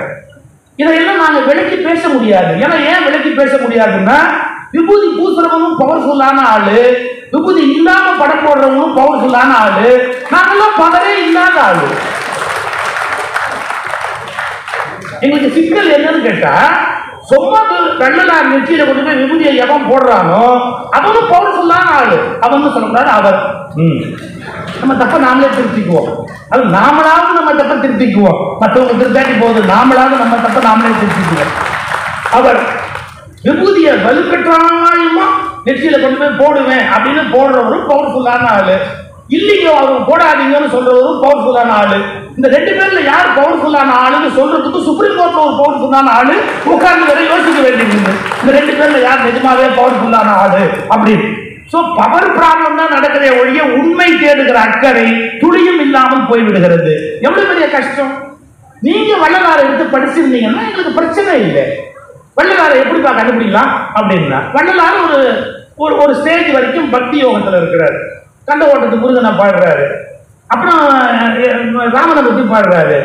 இதையெல்லாம் நாங்க விளக்கி பேச முடியாது. ஏன்னா ஏன் விளக்கி பேச முடியாதுன்னா, விபூதி பூசுறவனும் பவர்ஃபுல்லான ஆளு, விபூதி இல்லாம படம் போடுறவனும் பவர்ஃபுல்லான ஆளு, நாங்கெல்லாம் பவரே இல்லாத ஆளு. எங்களுக்கு சிக்கல் என்னன்னு கேட்டா, சும்மா வள்ளலார் நெற்றியில கொண்டு போய் விபூதியை எவன் போடுறானோ அவனும் பவர்ஃபுல்லான ஆளு. அவன் சொல்லக்கூடாது அவர். நம்ம தப்ப நாமளே திருத்திக்குவோம். அது நாமளாவது நம்ம தப்ப திருத்திக்குவோம். மற்றவங்க திருத்தாட்டி போகுது, நாமளாவது நம்ம தப்ப நாமளே திருத்திக்குவோம். அவர் விபூதியை வலுக்கட்டாயமா நெற்றியில கொண்டு போய் போடுவேன் அப்படின்னு போடுறவரும் பவர்ஃபுல்லான ஆளு. இல்லீங்க அவங்க போடாதீங்கன்னு சொல்றவரும் பவர்ஃபுல்லான ஆளு. இந்த ரெண்டு பேர்ல யார் பவர்ஃபுல்லான ஆளுன்னு சொல்றதுக்கு சுப்ரீம் கோர்ட்ல ஒரு பவர்ஃபுல்லான ஆளு உட்கார்ந்து வரை யோசிக்க வேண்டியது. இந்த ரெண்டு பேர்ல யார் நிஜமாவே பவர்ஃபுல்லான ஆளு அப்படின்னு. சோ பவர் ப்ராப்ளம் தான் நடக்கிறதே ஒழிய உண்மை தேடுகிற அக்கறை துளியும் இல்லாமல் போய்விடுகிறது. எவ்வளவு பெரிய கஷ்டம். நீங்க வள்ளலாரை எடுத்து படிச்சிருந்தீங்கன்னா எங்களுக்கு பிரச்சனை இல்லை. வள்ளலாரை எப்படிப்பா கண்டுபிடிக்கலாம் அப்படின்னா, வள்ளலார் ஒரு ஸ்டேஜ் வரைக்கும் பக்தி யோகத்துல இருக்கிறாரு. கண்ட ஓட்டத்து முருகனை பாடுறாரு, அப்புறம் ராமனை பத்தி பாடுறாரு,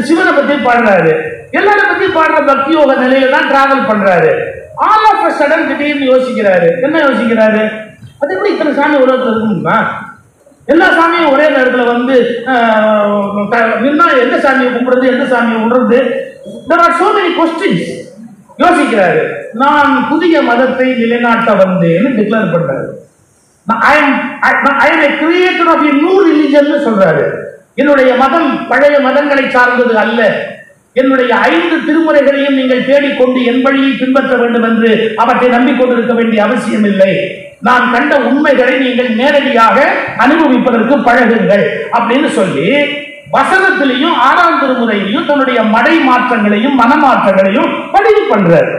சிவனை பத்தி பாடுறாரு, எல்லாரை பத்தி பாடுற பக்தி யோக நிலையில தான் டிராவல் பண்றாரு. ஆல் ஆஃப் அ சடன் திடீர்னு யோசிக்கிறாரு. என்ன யோசிக்கிறாரு? அது எப்படி இத்தனை சாமி உலகத்துல இருக்குங்களா? எல்லா சாமியும் ஒரே நேரத்துல வந்து எந்த சாமியை கும்பிடுறது, எந்த சாமியை விடுறது? there are so many questions. யோசிக்கிறாரு. நான் புதிய மதத்தை நிலைநாட்ட வந்தேன்னு டிக்ளேர் பண்றாரு. I am a creator of a new religion சொல்றாரு. என்னுடைய மதம் பழைய மதங்களை சார்ந்தது அல்ல. என்னுடைய 5 திருமுறைகளையும் நீங்கள் தேடிக்கொண்டு என் வழியை பின்பற்ற வேண்டும் என்று அவற்றை நம்பிக்கொண்டிருக்க வேண்டிய அவசியம் இல்லை. நான் கண்ட உண்மைகளை நீங்கள் நேரடியாக அனுபவிப்பதற்கு பழகுங்கள் அப்படின்னு சொல்லி வசனத்திலையும் 6ஆம் திருமுறையிலையும் தன்னுடைய மடை மாற்றங்களையும் மனமாற்றங்களையும் பதிவு பண்றாரு.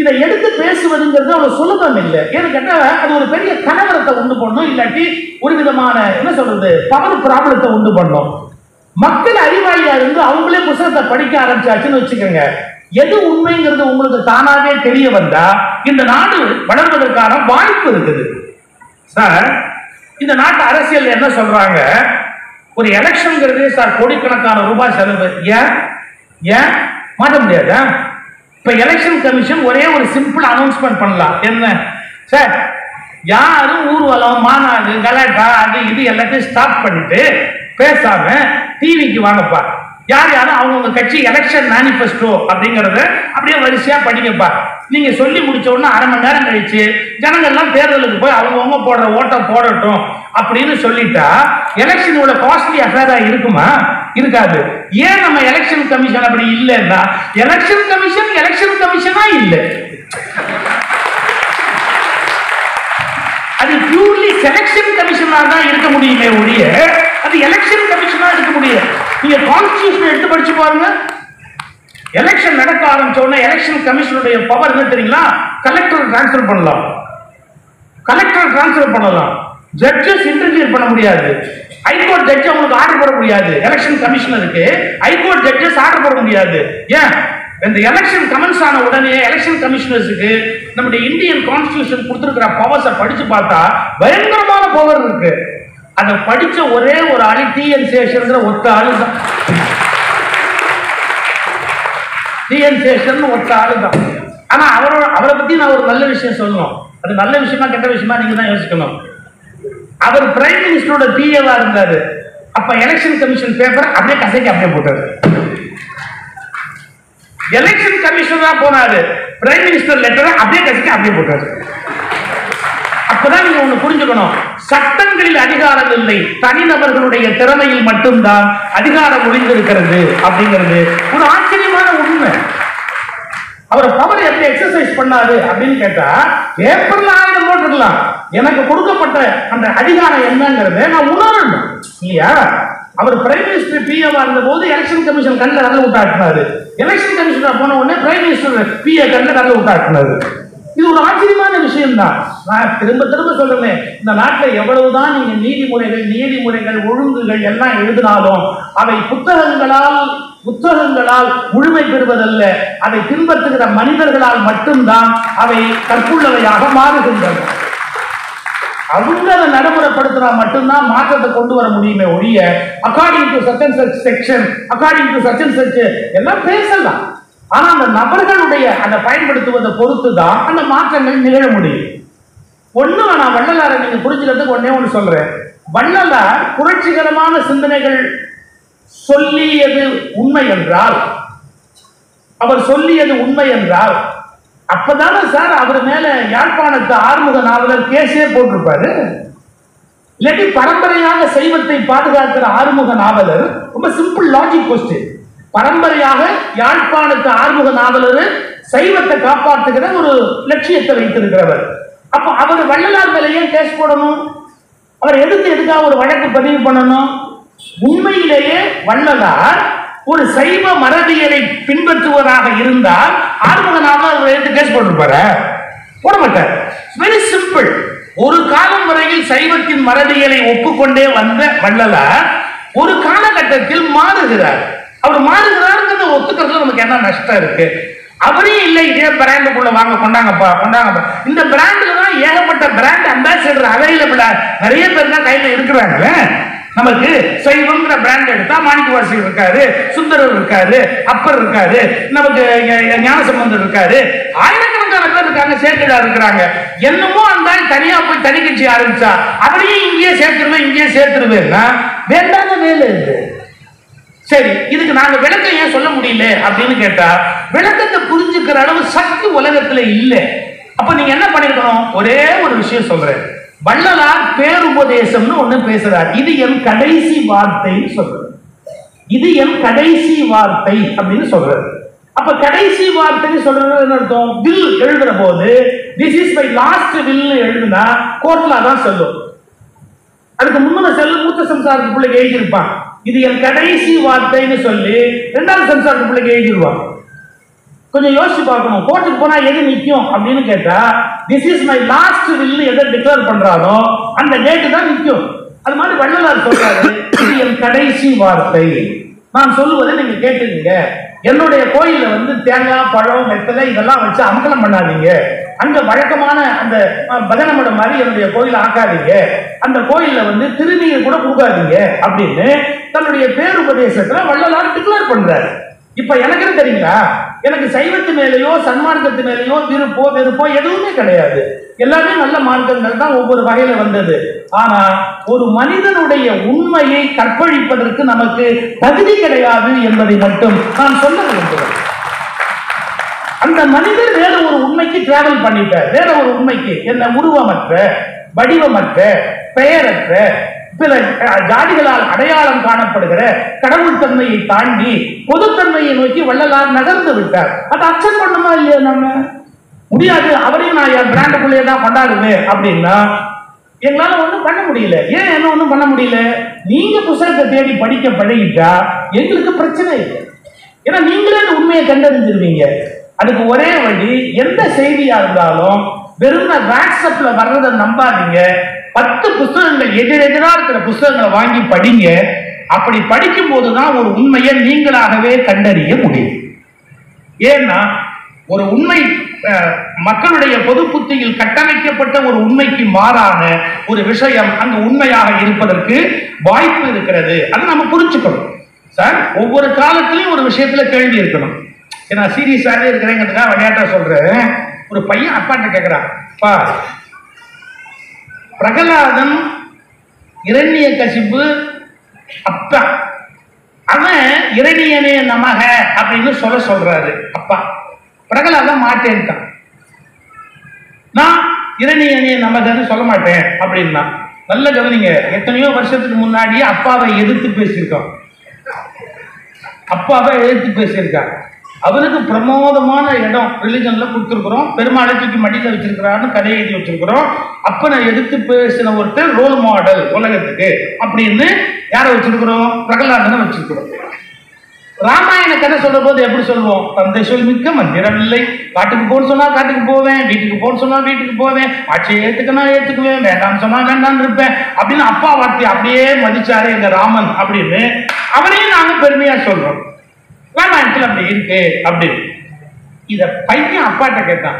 இதை எடுத்து பேசுவதுங்கிறது அவ்வளவு சுலபம் இல்லை. ஏன்னு கேட்டா அது ஒரு பெரிய கலவரத்தை உண்டு பண்ணும், இல்லாட்டி ஒரு விதமான என்ன சொல்றது பவர் ப்ராப்ளத்தை உண்டு பண்ணும். மக்கள் அறிவாளியா இருந்து அவங்களே புத்தகத்தை படிக்க ஆரம்பிச்சாச்சுன்னு வச்சுக்கோங்க, எது உண்மைங்கிறது உங்களுக்கு தானாவே தெரிய வந்தா இந்த நாடு வளர்வதற்கான வாய்ப்பு இருக்குது. சார், இந்த நாட்டு அரசியல் என்ன சொல்றாங்க, ஒரு எலெக்ஷன்ங்கிறது சார் கோடிக்கணக்கான ரூபாய் செலவு. ஏன் மாற்ற முடியாதா? இப்ப எலெக்ஷன் கமிஷன் ஒரே ஒரு சிம்பிள் அனௌன்ஸ்மெண்ட் பண்ணலாம். என்ன சார், யாரும் ஊர்வலம் மாநாடு கலாட்டா அது இது எல்லாத்தையும் ஸ்டாப் பண்ணிட்டு பேசாம டிவிக்கு வாங்கப்பா, யார் யாரும் அவங்கவுங்க கட்சி எலெக்ஷன் மேனிஃபெஸ்டோ அப்படிங்கறத அப்படியே வரிசையா படிங்கப்பா. நீங்க சொல்லி முடிச்ச உடனே அரை மணி நேரம் கழிச்சு ஜனங்கள்லாம் தேர்தலுக்கு போய் அவங்கவுங்க போடுற ஓட்டை போடட்டும் அப்படின்னு சொல்லிட்டா எலெக்ஷன் இவ்வளவு காஸ்ட்லி அஃபேரா இருக்குமா? இருக்காது. ஏன் நம்ம எலெக்ஷன் கமிஷன் அப்படி இல்லைன்னா, எலெக்ஷன் கமிஷனா இல்லை, அது பியூர்லி செலெக்ஷன் கமிஷனா தான் இருக்க முடியுமே ஒழிய அது எலெக்ஷன் கமிஷனா இருக்க முடியும். நீங்க கான்ஸ்டிடியூஷன் எடுத்து படிச்சு பாருங்க. எலெக்ஷன் நடக்க ஆரம்பிச்ச உடனே எலெக்ஷன் கமிஷனுடைய பவர் என்ன தெரியுங்களா? கலெக்டர் டிரான்ஸ்ஃபர் பண்ணலாம், ஜட்ஜஸ் இன்டர்ஃபியர் பண்ண முடியாது, ஹைகோர்ட் ஜட்ஜ் அவங்களுக்கு ஆர்டர் போட முடியாது. எலெக்ஷன் கமிஷனருக்கு ஹைகோர்ட் ஜட்ஜஸ் ஆர்டர் போட முடியாது. ஏன்? இந்த எலெக்ஷன் கமெண்ட்ஸ் ஆன உடனே எலெக்ஷன் கமிஷனர்ஸுக்கு நம்முடைய இந்தியன் கான்ஸ்டிடியூஷன் கொடுத்திருக்கிற பவர்ஸை படிச்சு பார்த்தா பயங்கரமான பவர் இருக்கு. அதை படிச்ச ஒரே ஒரு ஆளு டிஎன் சேஷன்ங்கிற ஒத்த ஆளு தான். ஆனா அவரை பத்தி நான் ஒரு நல்ல விஷயம் சொல்லணும். அது நல்ல விஷயமா கெட்ட விஷயமா நீங்க தான் யோசிக்கணும். அவர் பிரைம் மினிஸ்டரோட பிஏவா இருந்தாரு. அப்ப எலெக்ஷன் கமிஷன் பேப்பர் அப்படியே கசைக்கு அப்படியே போட்டாரு. எலெக்ஷன் கமிஷனரா போனாரு, பிரைம் மினிஸ்டர் லெட்டரை அப்படியே கசைக்கு அப்படியே போட்டாரு. அப்பதான் நீங்க ஒண்ணு புரிஞ்சுக்கணும், சட்டங்களில் அதிகாரம் இல்லை, தனிநபர்களுடைய திறமையில் மட்டும்தான் அதிகாரம் ஒளிந்திருக்கிறது அப்படிங்கிறது ஒரு ஆச்சரியமான உண்மை. அவர் பவர் எப்படி எக்ஸசைஸ் பண்ணாரு அப்படின்னு கேட்டா, ஏப்ரல் 1000 போட்டுருக்கலாம், எனக்கு கொடுக்கப்பட்ட அந்த அதிகாரம் என்னங்கிறத நான் உணரணும் இல்லையா? அவர் பிரைம் மினிஸ்டர் பிஏவா இருந்த போது எலெக்ஷன் கமிஷன் கண்ணில் கடல விட்டாட்டினாரு, எலெக்ஷன் கமிஷனர் போன உடனே பிரைம் மினிஸ்டர் பிஏ கண்ணில் கடல விட்டாட்டினாரு. இது ஒரு ஆச்சரியமான விஷயம் தான். நான் திரும்ப சொல்றேன், இந்த நாட்டில் எவ்வளவுதான் நீங்க நீதிமுறைகள் ஒழுங்குகள் எல்லாம் எழுதினாலும் அவை புத்தகங்களால் முழுமை பெறுவதல்ல, அதை பின்பற்றுகிற மனிதர்களால் மட்டும்தான் அவை கற்புள்ளவையாக மாறுகின்றன. அவங்க அதை நடைமுறைப்படுத்தினா மட்டும்தான் மாற்றத்தை கொண்டு வர முடியுமே ஒழிய according to such and such section, according to such and such எல்லாம் பேசலாம். ஆனா அந்த நபர்களுடைய அதை பயன்படுத்துவதை பொறுத்து தான் அந்த மாற்றங்கள் நிகழ முடியும். ஒண்ணு நான் வள்ளலாரை நீங்க புரிஞ்சுக்கிறதுக்கு ஒண்ணு சொல்றேன். வள்ளலார் புரட்சிகரமான சிந்தனைகள் சொல்லியது உண்மை என்றால், அப்பதானே சார் அவர் மேல யாழ்ப்பாணத்து ஆறுமுக நாவலர் கேஸே போட்டிருப்பாரு. இல்லாட்டி பரம்பரையாக சைவத்தை பாதுகாக்கிற ஆறுமுக நாவலர், ரொம்ப சிம்பிள் லாஜிக் கொஸ்டின், பரம்பரையாக யாழ்ப்பாணத்து ஆறுமுக நாவலர் சைவத்தை காப்பாற்றுகிற ஒரு லட்சியத்தை வைத்திருக்கிறவர். அப்ப அவர் வள்ளலார் மேல ஏன் கேஸ் போடணும்? அவர் எதுக்காக ஒரு வழக்கு பதிவு பண்ணணும்? உண்மையிலேயே வள்ளலார் ஒரு சைவ மரபியலை பின்பற்றுவதாக இருந்தால் ஆறுமுகனாக அவர் எடுத்து கேஸ் போட்டிருப்பாரு? போட மாட்டார். Very simple. ஒரு காலம் வரையில் சைவத்தின் மரபியலை ஒப்புக்கொண்டே வந்த வள்ளலார் ஒரு காலகட்டத்தில் மாறுகிறார். அவர் மாறுகிறாருங்கிறத ஒத்துக்கிறதுல நமக்கு என்ன நஷ்டம் இருக்கு? அவரே இல்லை, இதே பிராண்டுக்குள்ள வாங்க, கொண்டாங்கப்பா கொண்டாங்கப்பா. இந்த பிராண்டுல தான் ஏகப்பட்ட பிராண்ட் அம்பாசிடர் அவைலபிளா நிறைய பேர் தான் கையில இருக்கிறாங்களே. நமக்கு சைவம்ங்கிற பிராண்ட் எடுத்தா மாணிக்கவாசகர் இருக்காரு, சுந்தரர் இருக்காரு, அப்பர் இருக்காரு, நமக்கு ஞானசம்பந்தர் இருக்காரு, ஆயிரக்கணக்கான பேர் இருக்காங்க, சேர்த்துடார் இருக்கிறாங்க. என்னமோ அந்த தனியா போய் தனி கட்சி ஆரம்பிச்சா அவரையும் இங்கேயே சேர்த்துருவேன்னா வேண்டாத வேலை இது. சரி, இதுக்கு நாங்க விளக்கம் ஏன் சொல்ல முடியல அப்படின்னு கேட்டா, விளக்கத்தை புரிஞ்சுக்கிற அளவு சக்தி உலகத்துல இல்லை. அப்ப நீங்க என்ன பண்ணிருக்கணும்? ஒரே ஒரு விஷயம் சொல்றேன். வள்ளலார் பேருபதேசம்னு ஒண்ணு பேசுறார். இது என் கடைசி வார்த்தைன்னு சொல்றாரு. இது என் கடைசி வார்த்தை அப்படின்னு சொல்றாரு. அப்ப கடைசி வார்த்தைன்னு சொல்றது அர்த்தம், வில் எழுதுற போது this is my last will எழுதுனா கோர்ட்ல தான் சொல்லும். அதுக்கு முன்ன செல்லு மூத்த சம்சாரத்து பிள்ளைக்கு எழுதியிருப்பான், இது என் கடைசி வார்த்தைன்னு சொல்லி இரண்டாவது சம்சாரத்து பிள்ளைக்கு எழுதிடுவான். கொஞ்சம் யோசிச்சு பார்க்கணும். கோர்ட்டுக்கு போனா எது நிற்கும் அப்படின்னு கேட்டா, this is my last will எதை டிக்ளேர் பண்றானோ அந்த டேட்டு தான் நிற்கும். அது மாதிரி வள்ளலார் சொல்றாரு, இது என் கடைசி வார்த்தை. நான் சொல்லுவதை நீங்க கேட்டுக்கீங்க. என்னுடைய கோயில தேங்காய், பழம், வெத்தலை இதெல்லாம் வச்சு அமங்கலம் பண்ணாதீங்க. அங்க வழக்கமான அந்த பஜனமடம் மாதிரி என்னுடைய கோயில ஆக்காதீங்க. அந்த கோயில்ல திருநீர் கூட கொடுக்காதீங்க அப்படின்னு தன்னுடைய பேருபதேசத்துல வள்ளலார் டிக்ளேர் பண்றாரு. இப்ப எனக்கு தெரியுங்களா, எனக்கு சைவத்து மேலேயோ சன்மார்க்கத்து மேலேயோ வெறுப்போ எதுவுமே கிடையாது. எல்லாமே நல்ல மார்க்கங்கள் தான் ஒவ்வொரு வகையில வந்தது. ஆனா ஒரு மனிதனுடைய உண்மையை கற்பழிப்பதற்கு நமக்கு தகுதி கிடையாது என்பதை மட்டும் நான் சொல்ல விரும்புகிறேன். அந்த மனிதர் வேற ஒரு உண்மைக்கு டிராவல் பண்ணிட்டார். வேற ஒரு உண்மைக்கு, என்ன உருவமற்ற, வடிவமற்ற, பெயரற்ற, பிற ஜாதிகளால் அடையாளம் காணப்படுகிற கடவுள் தன்மையை தாண்டி பொதுத்தன்மையை நோக்கி வள்ளலார் நகர்ந்து விட்டார். அதை அக்செப்ட் பண்ணுமா இல்லையா? நம்ம முடியாது. அவரையும் நான் என் பிராண்டுக்குள்ளேயே தான் கொண்டாடுவேன் அப்படின்னா எங்களால ஒன்றும் பண்ண முடியல. ஏன் என்ன ஒன்றும் பண்ண முடியல? நீங்க புத்தகத்தை தேடி படிக்க பழகிட்டா எங்களுக்கு பிரச்சனை இல்லை. ஏன்னா நீங்களே அந்த உண்மையை கண்டறிஞ்சிருவீங்க. அதுக்கு ஒரே வழி, எந்த செய்தியா இருந்தாலும் வெறும் வாட்ஸ்அப்ல வர்றதை நம்பாதீங்க. 10 புத்தகங்கள் எதிரெதிராக இருக்கிற புத்தகங்களை வாங்கி படிங்க. அப்படி படிக்கும் போதுதான் ஒரு உண்மையை நீங்களாகவே கண்டறிய முடியும். ஏன்னா ஒரு உண்மை மக்களுடைய பொது புத்தியில் கட்டமைக்கப்பட்ட ஒரு உண்மைக்கு மாறான ஒரு விஷயம் அங்கு உண்மையாக இருப்பதற்கு வாய்ப்பு இருக்கிறது. அதை நம்ம புரிஞ்சுக்கணும். சார், ஒவ்வொரு காலத்திலையும் ஒரு விஷயத்துல கேள்வி இருக்கணும். ஏன்னா சீரியஸாவே இருக்கிறேங்கிறதுக்காக விளையாட்டா சொல்றேன். ஒரு பையன் அப்பாட்ட கேட்கிறான், பா, பிரகலாதன் இரண்யகசிபு அப்பா, அவன் இரணியனே நமக அப்படின்னு சொல்றாரு அப்பா. பிரகலாதன் மாட்டேன்ட்டான். நான் இரணியனே நமகன்னு சொல்ல மாட்டேன் அப்படின்னா. நல்ல கவனிங்க, எத்தனையோ வருஷத்துக்கு முன்னாடியே அப்பாவை எதிர்த்து பேசியிருக்கான். அவருக்கு பிரமோதமான இடம் ரிலிஜன்ல கொடுத்துருக்கிறோம். பெருமாளை தூக்கி மடியில வச்சிருக்கிறாருன்னு கதை எழுதி வச்சிருக்கிறோம். அப்பனை எதிர்த்து பேசின ஒருத்தர் ரோல் மாடல் உலகத்துக்கு அப்படின்னு யாரை வச்சிருக்கிறோம்? பிரகலாதனை வச்சிருக்கிறோம். ராமாயண கதை சொல்ற போது எப்படி சொல்லுவோம்? தந்தை சொல் மிக்க மந்திரமில்லை, காட்டுக்கு போன்னு சொன்னா காட்டுக்கு போவேன், வீட்டுக்கு போன்னு சொன்னா வீட்டுக்கு போவேன், ஆட்சியை ஏத்துக்கனா ஏத்துக்குவேன், வேண்டாம் சொன்னா வேண்டாம் இருப்பேன் அப்படின்னு அப்பா வார்த்தை அப்படியே மதிச்சாரு எங்க ராமன் அப்படின்னு அவனையும் நாங்க பெருமையா சொல்றோம். ராமாயணத்துல அப்படி இருக்கு அப்படின்னு. இத பையன் அப்பாட்ட கேட்டான்.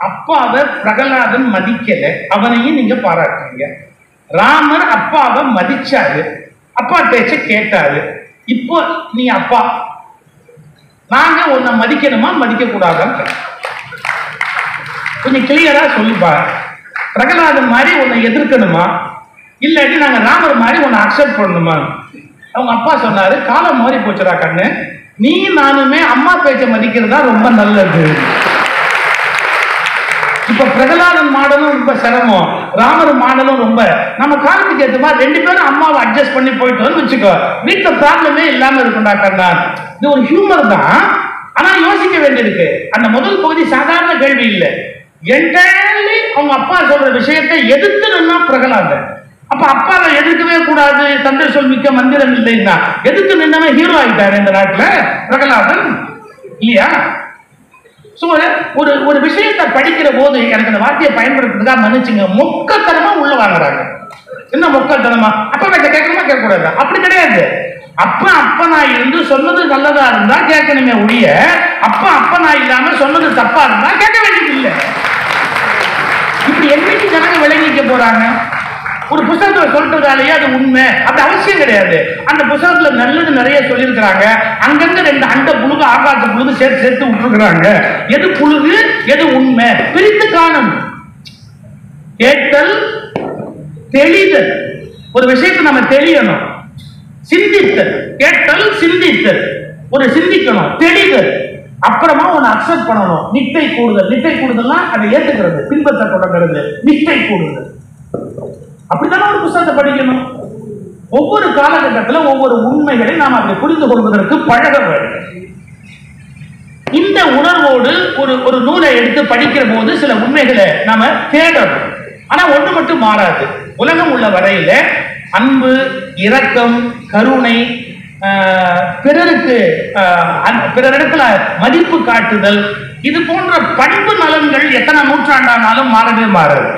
அப்பாவை பிரகலாதன் மதிக்கல, அவனையும் நீங்க பாராட்டுறீங்க. ராமர் அப்பாவை மதிச்சாரு, அப்பா பேச்ச கேட்டாரு. இப்போ நீ அப்பா, நாங்க உன்னை மதிக்கணுமா மதிக்க கூடாதான்னு கொஞ்சம் கிளியரா சொல்லிப்பா. பிரகலாதன் மாதிரி உன்னை எதிர்க்கணுமா, இல்லாட்டி நாங்க ராமர் மாதிரி உன்னை அக்செப்ட் பண்ணணுமா? அவங்க அப்பா சொன்னாரு, காலம் மாறி போச்சுடா கண்ணு, நீ நானுமே அம்மா பேச்ச மதிக்கிறதா ரொம்ப நல்லது. இப்ப பிரகலாதன் மாடலும் ரொம்ப சிரமம், ராமர் மாடலும் ரொம்ப நம்ம காலத்துக்கு ஏற்ற மாதிரி 2 பேரும் அம்மாவை அட்ஜஸ்ட் பண்ணி போயிட்டு வச்சுக்கோ, வீட்டுல ப்ராப்ளமே இல்லாம இருக்கும்டா கண்ணா. இது ஒரு ஹியூமர் தான், ஆனா யோசிக்க வேண்டியிருக்கு. அந்த முதல் பகுதி சாதாரண கேள்வி இல்லை. என்டையர்லி அவங்க அப்பா சொல்ற விஷயத்தை எதிர்த்து நின்னா பிரகலாதன், அப்ப அப்பாவை எதிர்க்கவே கூடாது, தந்தை சொல் மிக்க மந்திரம் இல்லைன்னா எதுக்கு நின்னவன் ஹீரோ ஆகிட்டாரு இந்த நாட்டுல பிரகலாதன் இல்லையா? ஒரு விஷயத்தை படிக்கிற போது எனக்கு அந்த வார்த்தையை பயன்படுத்துறதுக்காக மன்னிச்சுங்க, மொக்கத்தனமா உள்ள வாங்குறாங்க. என்ன மொக்கத்தனமா? அப்பா கிட்ட கேட்கணுமா கேட்க கூடாது? அப்படி கிடையாது. அப்பா அப்பனா இருந்து சொன்னது நல்லதா இருந்தா கேட்கணுமே ஒழிய, அப்பா அப்பனா இல்லாம சொன்னது தப்பா இருந்தா கேட்க வேண்டியது இல்லை. இப்படி என்னைக்கு ஜனங்க விளங்கிக்க போறாங்க? ஒரு புத்தகத்துல சொல்றதாலேயே அது உண்மை அப்படி அவசியம் கிடையாது. அந்த புத்தகத்துல நல்லது நிறைய சொல்லியிருக்கிறாங்க. அங்கங்க 2 அண்ட புழுகு ஆகாச புழுகு சேர்த்து சேர்த்து விட்டுருக்கிறாங்க. எது புழுகு எது உண்மை பிரித்து காணும். கேட்டல் தெளிதல், ஒரு விஷயத்தை நம்ம தெளியணும். சிந்தித்தல், கேட்டல் சிந்தித்தல், ஒரு சிந்திக்கணும். தெளிதல், அப்புறமா ஒன்னு அக்செப்ட் பண்ணணும். நிட்டை கூடுதல், நிட்டை கூடுதல்னா அதை ஏத்துக்கிறது, பின்பற்ற தொடங்குறது. நிட்டை கூடுதல் அப்படித்தானே ஒரு புத்தகத்தை படிக்கணும். ஒவ்வொரு காலகட்டத்தில் ஒவ்வொரு உண்மைகளை நாம் அதை புரிந்து கொள்வதற்கு பழக வேண்டும். இந்த உணர்வோடு ஒரு நூலை எடுத்து படிக்கிற போது சில உண்மைகளை நாம தேடணும். ஆனா ஒன்று மட்டும் மாறாது. உலகம் உள்ள வரையில அன்பு, இரக்கம், கருணை, பிறருக்கு பிறரிடத்துல மதிப்பு காட்டுதல், இது போன்ற பண்பு நலன்கள் எத்தனை நூற்றாண்டானாலும் மாறவே மாறாது.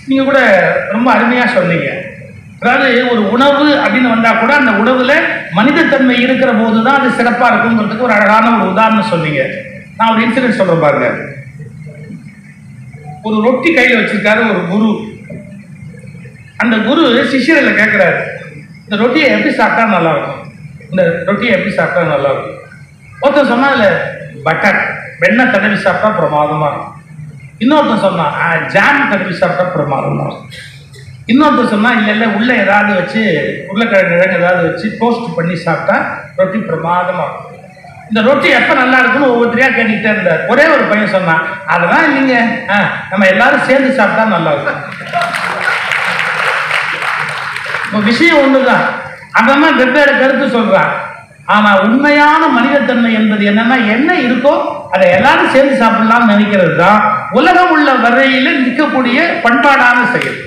நீங்க கூட ரொம்ப அருமையா சொன்னீங்க. அதாவது ஒரு உணவு அப்படின்னு வந்தா கூட அந்த உணவுல மனிதத்தன்மை இருக்கிற போதுதான் அது சிறப்பா இருக்குங்கிறதுக்கு ஒரு அழகான ஒரு உதாரணம் சொன்னீங்க. நான் ஒரு இன்சிடென்ட் சொல்றேன் பாருங்க. ஒரு ரொட்டி கையில வச்சிருக்காரு ஒரு குரு. அந்த குரு சிஷ்யர்களை கேட்கிறாரு, இந்த ரொட்டியை எப்படி சாப்பிட்டா நல்லா இருக்கும், இந்த ரொட்டியை எப்படி சாப்பிட்டா நல்லா இருக்கும். ஒருத்தர் சொன்னா இல்ல பட்டர் வெண்ணெய் தடவி சாப்பிட்டா பிரமாதமா இருக்கும். இன்னொருத்தர் சொன்னா ஜாம் தடவி சாப்பிட்டா பிரமாதமா இருக்கும். இன்னொருத்தர் சொன்னா இல்ல உள்ள ஏதாவது வச்சு உருளைக்கிழங்கு ஏதாவது வச்சு டோஸ்ட் பண்ணி சாப்பிட்டா ரொட்டி பிரமாதமா இருக்கும். இந்த ரொட்டி எப்ப நல்லா இருக்குன்னு ஒவ்வொருத்தரையா கேட்டுக்கிட்டே இருந்தார். ஒரே ஒரு பையன் சொன்னான், அதெல்லாம் இல்லைங்க, நம்ம எல்லாரும் சேர்ந்து சாப்பிட்டா நல்லா இருக்கும். விஷயம் ஒண்ணுதான், அதெல்லாம் வெவ்வேறு கருத்து சொல்றான். ஆனா உண்மையான மனிதத்தன்மை என்பது என்னன்னா, என்ன இருக்கோ அதை எல்லாரும் சேர்ந்து சாப்பிடலாம்னு நினைக்கிறது தான் உலகம் உள்ள வரையில நிற்கக்கூடிய பண்பாடான செயல்.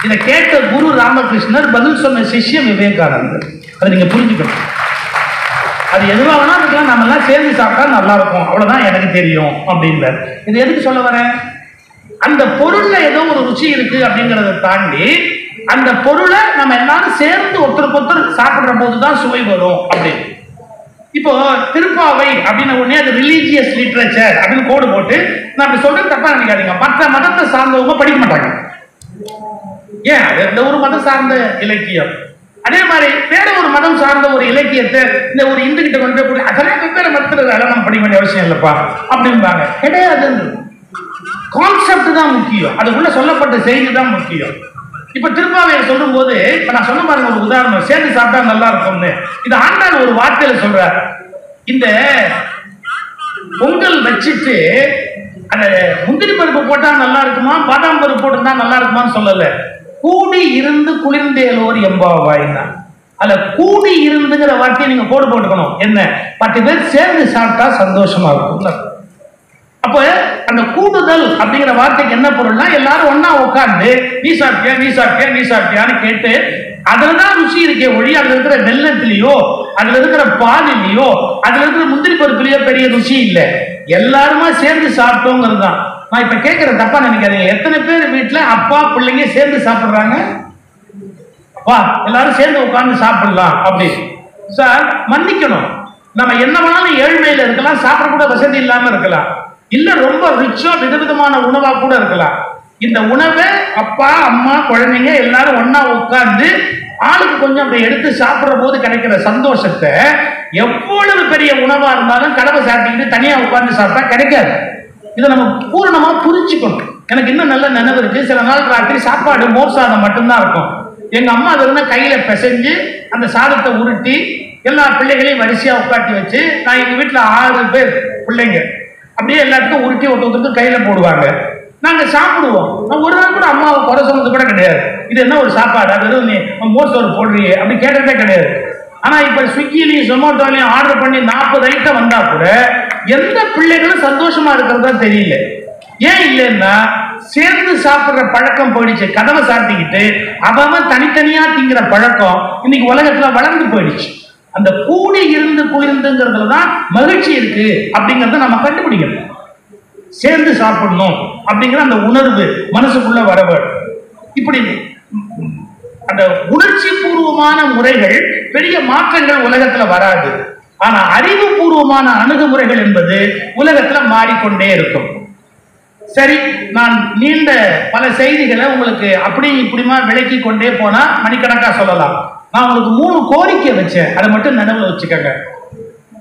இதை கேட்ட குரு ராமகிருஷ்ணர் பதில் சொன்ன சிஷ்யம் விவேகானந்தர். அதை நீங்க புரிஞ்சுக்கணும். அது எதுவாக வேணா இருக்கலாம், நம்ம எல்லாம் சேர்ந்து சாப்பிட்டா நல்லா இருக்கும், அவ்வளவுதான் எனக்கு தெரியும் அப்படின்றார். இது எதுக்கு சொல்ல வரேன்? அந்த பொருள்ல ஏதோ ஒரு ருச்சி இருக்கு அப்படிங்கறத தாண்டி அந்த பொருளை நம்ம எல்லாரும் சேர்ந்து ஒருத்தருக்கு ஒருத்தர் சாப்பிடுற போதுதான் சுவை வரும் அப்படின்னு. இப்போ திருப்பாவை அப்படின்னு உடனே அது ரிலீஜியஸ் லிட்ரேச்சர் அப்படின்னு கோடு போட்டு நான் அப்படி சொல்றது தப்பா நினைக்காதீங்க. மற்ற மதத்தை சார்ந்தவங்க படிக்க மாட்டாங்க. ஏன்? அது ஒரு மதம் சார்ந்த இலக்கியம். அதே மாதிரி வேற ஒரு மதம் சார்ந்த ஒரு இலக்கியத்தை இந்த ஒரு இந்து கிட்ட கொண்டு போய் அதெல்லாம் வெவ்வேறு மதத்தில் நம்ம படிக்க வேண்டிய அவசியம் இல்லப்பா அப்படின்பாங்க. கிடையாது. கான்செப்ட் தான் முக்கியம், அதுக்குள்ள சொல்லப்பட்ட செய்தி தான் முக்கியம். இப்ப திருப்பாவையை சொல்லும் போது இப்ப நான் சொன்ன பாருங்க ஒரு உதாரணம், சேர்ந்து சாப்பிட்டா நல்லா இருக்கும்னு. இது ஆண்டாள் ஒரு வார்த்தையில சொல்றார். இந்த பொங்கல் வச்சுட்டு அந்த முந்திரி பருப்பு போட்டா நல்லா இருக்குமா, பாதாம் பருப்பு போட்டா நல்லா இருக்குமான்னு சொல்லல. கூடி இருந்து குளிர்ந்தேலோர் எம்பாவாய்னா, அதுல கூடி இருந்துங்கிற வார்த்தையை நீங்க கோடு போட்டுக்கணும். என்ன? 10 பேர் சேர்ந்து சாப்பிட்டா சந்தோஷமா இருக்கும். அப்ப அந்த கூடுதல் அப்படிங்கிற வார்த்தைக்கு என்ன பொருள்னா, எல்லாரும் ஒன்னா உட்கார்ந்து நீ சாப்பிட்டியா நீ சாப்பிட்டியா நீ சாப்பிட்டியான்னு கேட்டு அதுலதான் ருசி இருக்கே ஒழி அதுல இருக்கிற வெள்ளத்திலேயோ அதுல இருக்கிற பாலிலேயோ அதுல இருக்கிற முந்திரி பருப்புலயோ பெரிய ருசி இல்லை. எல்லாருமா சேர்ந்து சாப்பிட்டோங்கிறது தான். நான் இப்ப கேட்கறேன், தப்பா நினைக்காதீங்க. எத்தனை பேர் வீட்டுல அப்பா பிள்ளைங்க சேர்ந்து சாப்பிடுறாங்க? வா எல்லாரும் சேர்ந்து உட்கார்ந்து சாப்பிடலாம் அப்படி. சார் மன்னிக்கணும், நம்ம என்ன வேணாலும் ஏழ்மையில இருக்கலாம், சாப்பிட கூட வசதி இல்லாம இருக்கலாம், இல்ல ரொம்ப ரிச்சோ விதவிதமான உணவா கூட இருக்கலாம். இந்த உணவை அப்பா அம்மா குழந்தைங்க எல்லாரும் ஒன்னா உட்கார்ந்து ஆளுக்கு கொஞ்சம் அப்படி எடுத்து சாப்பிடுற போது கிடைக்கிற சந்தோஷத்தை எவ்வளவு பெரிய உணவா இருந்தாலும் கடவை சாப்பிட்டுக்கிட்டு தனியா உட்கார்ந்து சாப்பிட்டா கிடைக்காது. இதை நம்ம பூரணமா புரிஞ்சுக்கணும். எனக்கு இன்னும் நல்ல நினைவு இருக்கு. சில நாள் ராத்திரி சாப்பாடு மோர் சாதம் மட்டும்தான் இருக்கும். எங்க அம்மா அதை கையில பிசைஞ்சு அந்த சாதத்தை உருட்டி எல்லா பிள்ளைகளையும் வரிசையா உட்காட்டி வச்சு, நான் எங்க வீட்டுல 6 பேர் பிள்ளைங்க, அப்படியே எல்லாத்துக்கும் உருட்டி ஒருத்தருக்கு கையில போடுவாங்க. நாங்க சாப்பிடுவோம். ஒரு நாள் கூட அம்மாவை குறை சொன்னது கூட கிடையாது. இது என்ன ஒரு சாப்பாடு, அது நீ மோர் சோறு போடுறியே அப்படி கேட்டதே கிடையாது. ஆனா இப்ப ஸ்விக்கிலையும் ஜொமேட்டோலையும் ஆர்டர் பண்ணி 40 ஐட்டம் வந்தா கூட எந்த பிள்ளைகளும் சந்தோஷமா இருக்கிறதா தெரியல. ஏன் இல்லைன்னா சேர்ந்து சாப்பிடுற பழக்கம் போயிடுச்சு. கதவை சாத்திக்கிட்டு அவன் தனித்தனியா திங்கிற பழக்கம் இன்னைக்கு உலகத்துல வளர்ந்து போயிடுச்சு. அந்த கூடி இருந்து குளிர்ந்துங்கிறதுலதான் மகிழ்ச்சி இருக்கு அப்படிங்கறத நம்ம கண்டுபிடிக்கணும். சேர்ந்து சாப்பிடணும் அப்படிங்கிற அந்த உணர்வு மனசுக்குள்ள வர வேண்டும். இப்படி அந்த உணர்ச்சி பூர்வமான முறைகள் பெரிய மாற்றங்கள் உலகத்துல வராது. ஆனா அறிவுபூர்வமான அணுகுமுறைகள் என்பது உலகத்துல மாறிக்கொண்டே இருக்கும். சரி, நான் நீண்ட பல செய்திகளை உங்களுக்கு அப்படி இப்படிமா விளக்கி கொண்டே போனா மணிக்கணக்கா சொல்லலாம். நான் உங்களுக்கு 3 கோரிக்கை வச்சேன், அதை மட்டும் நினைவுல வச்சுக்கோங்க.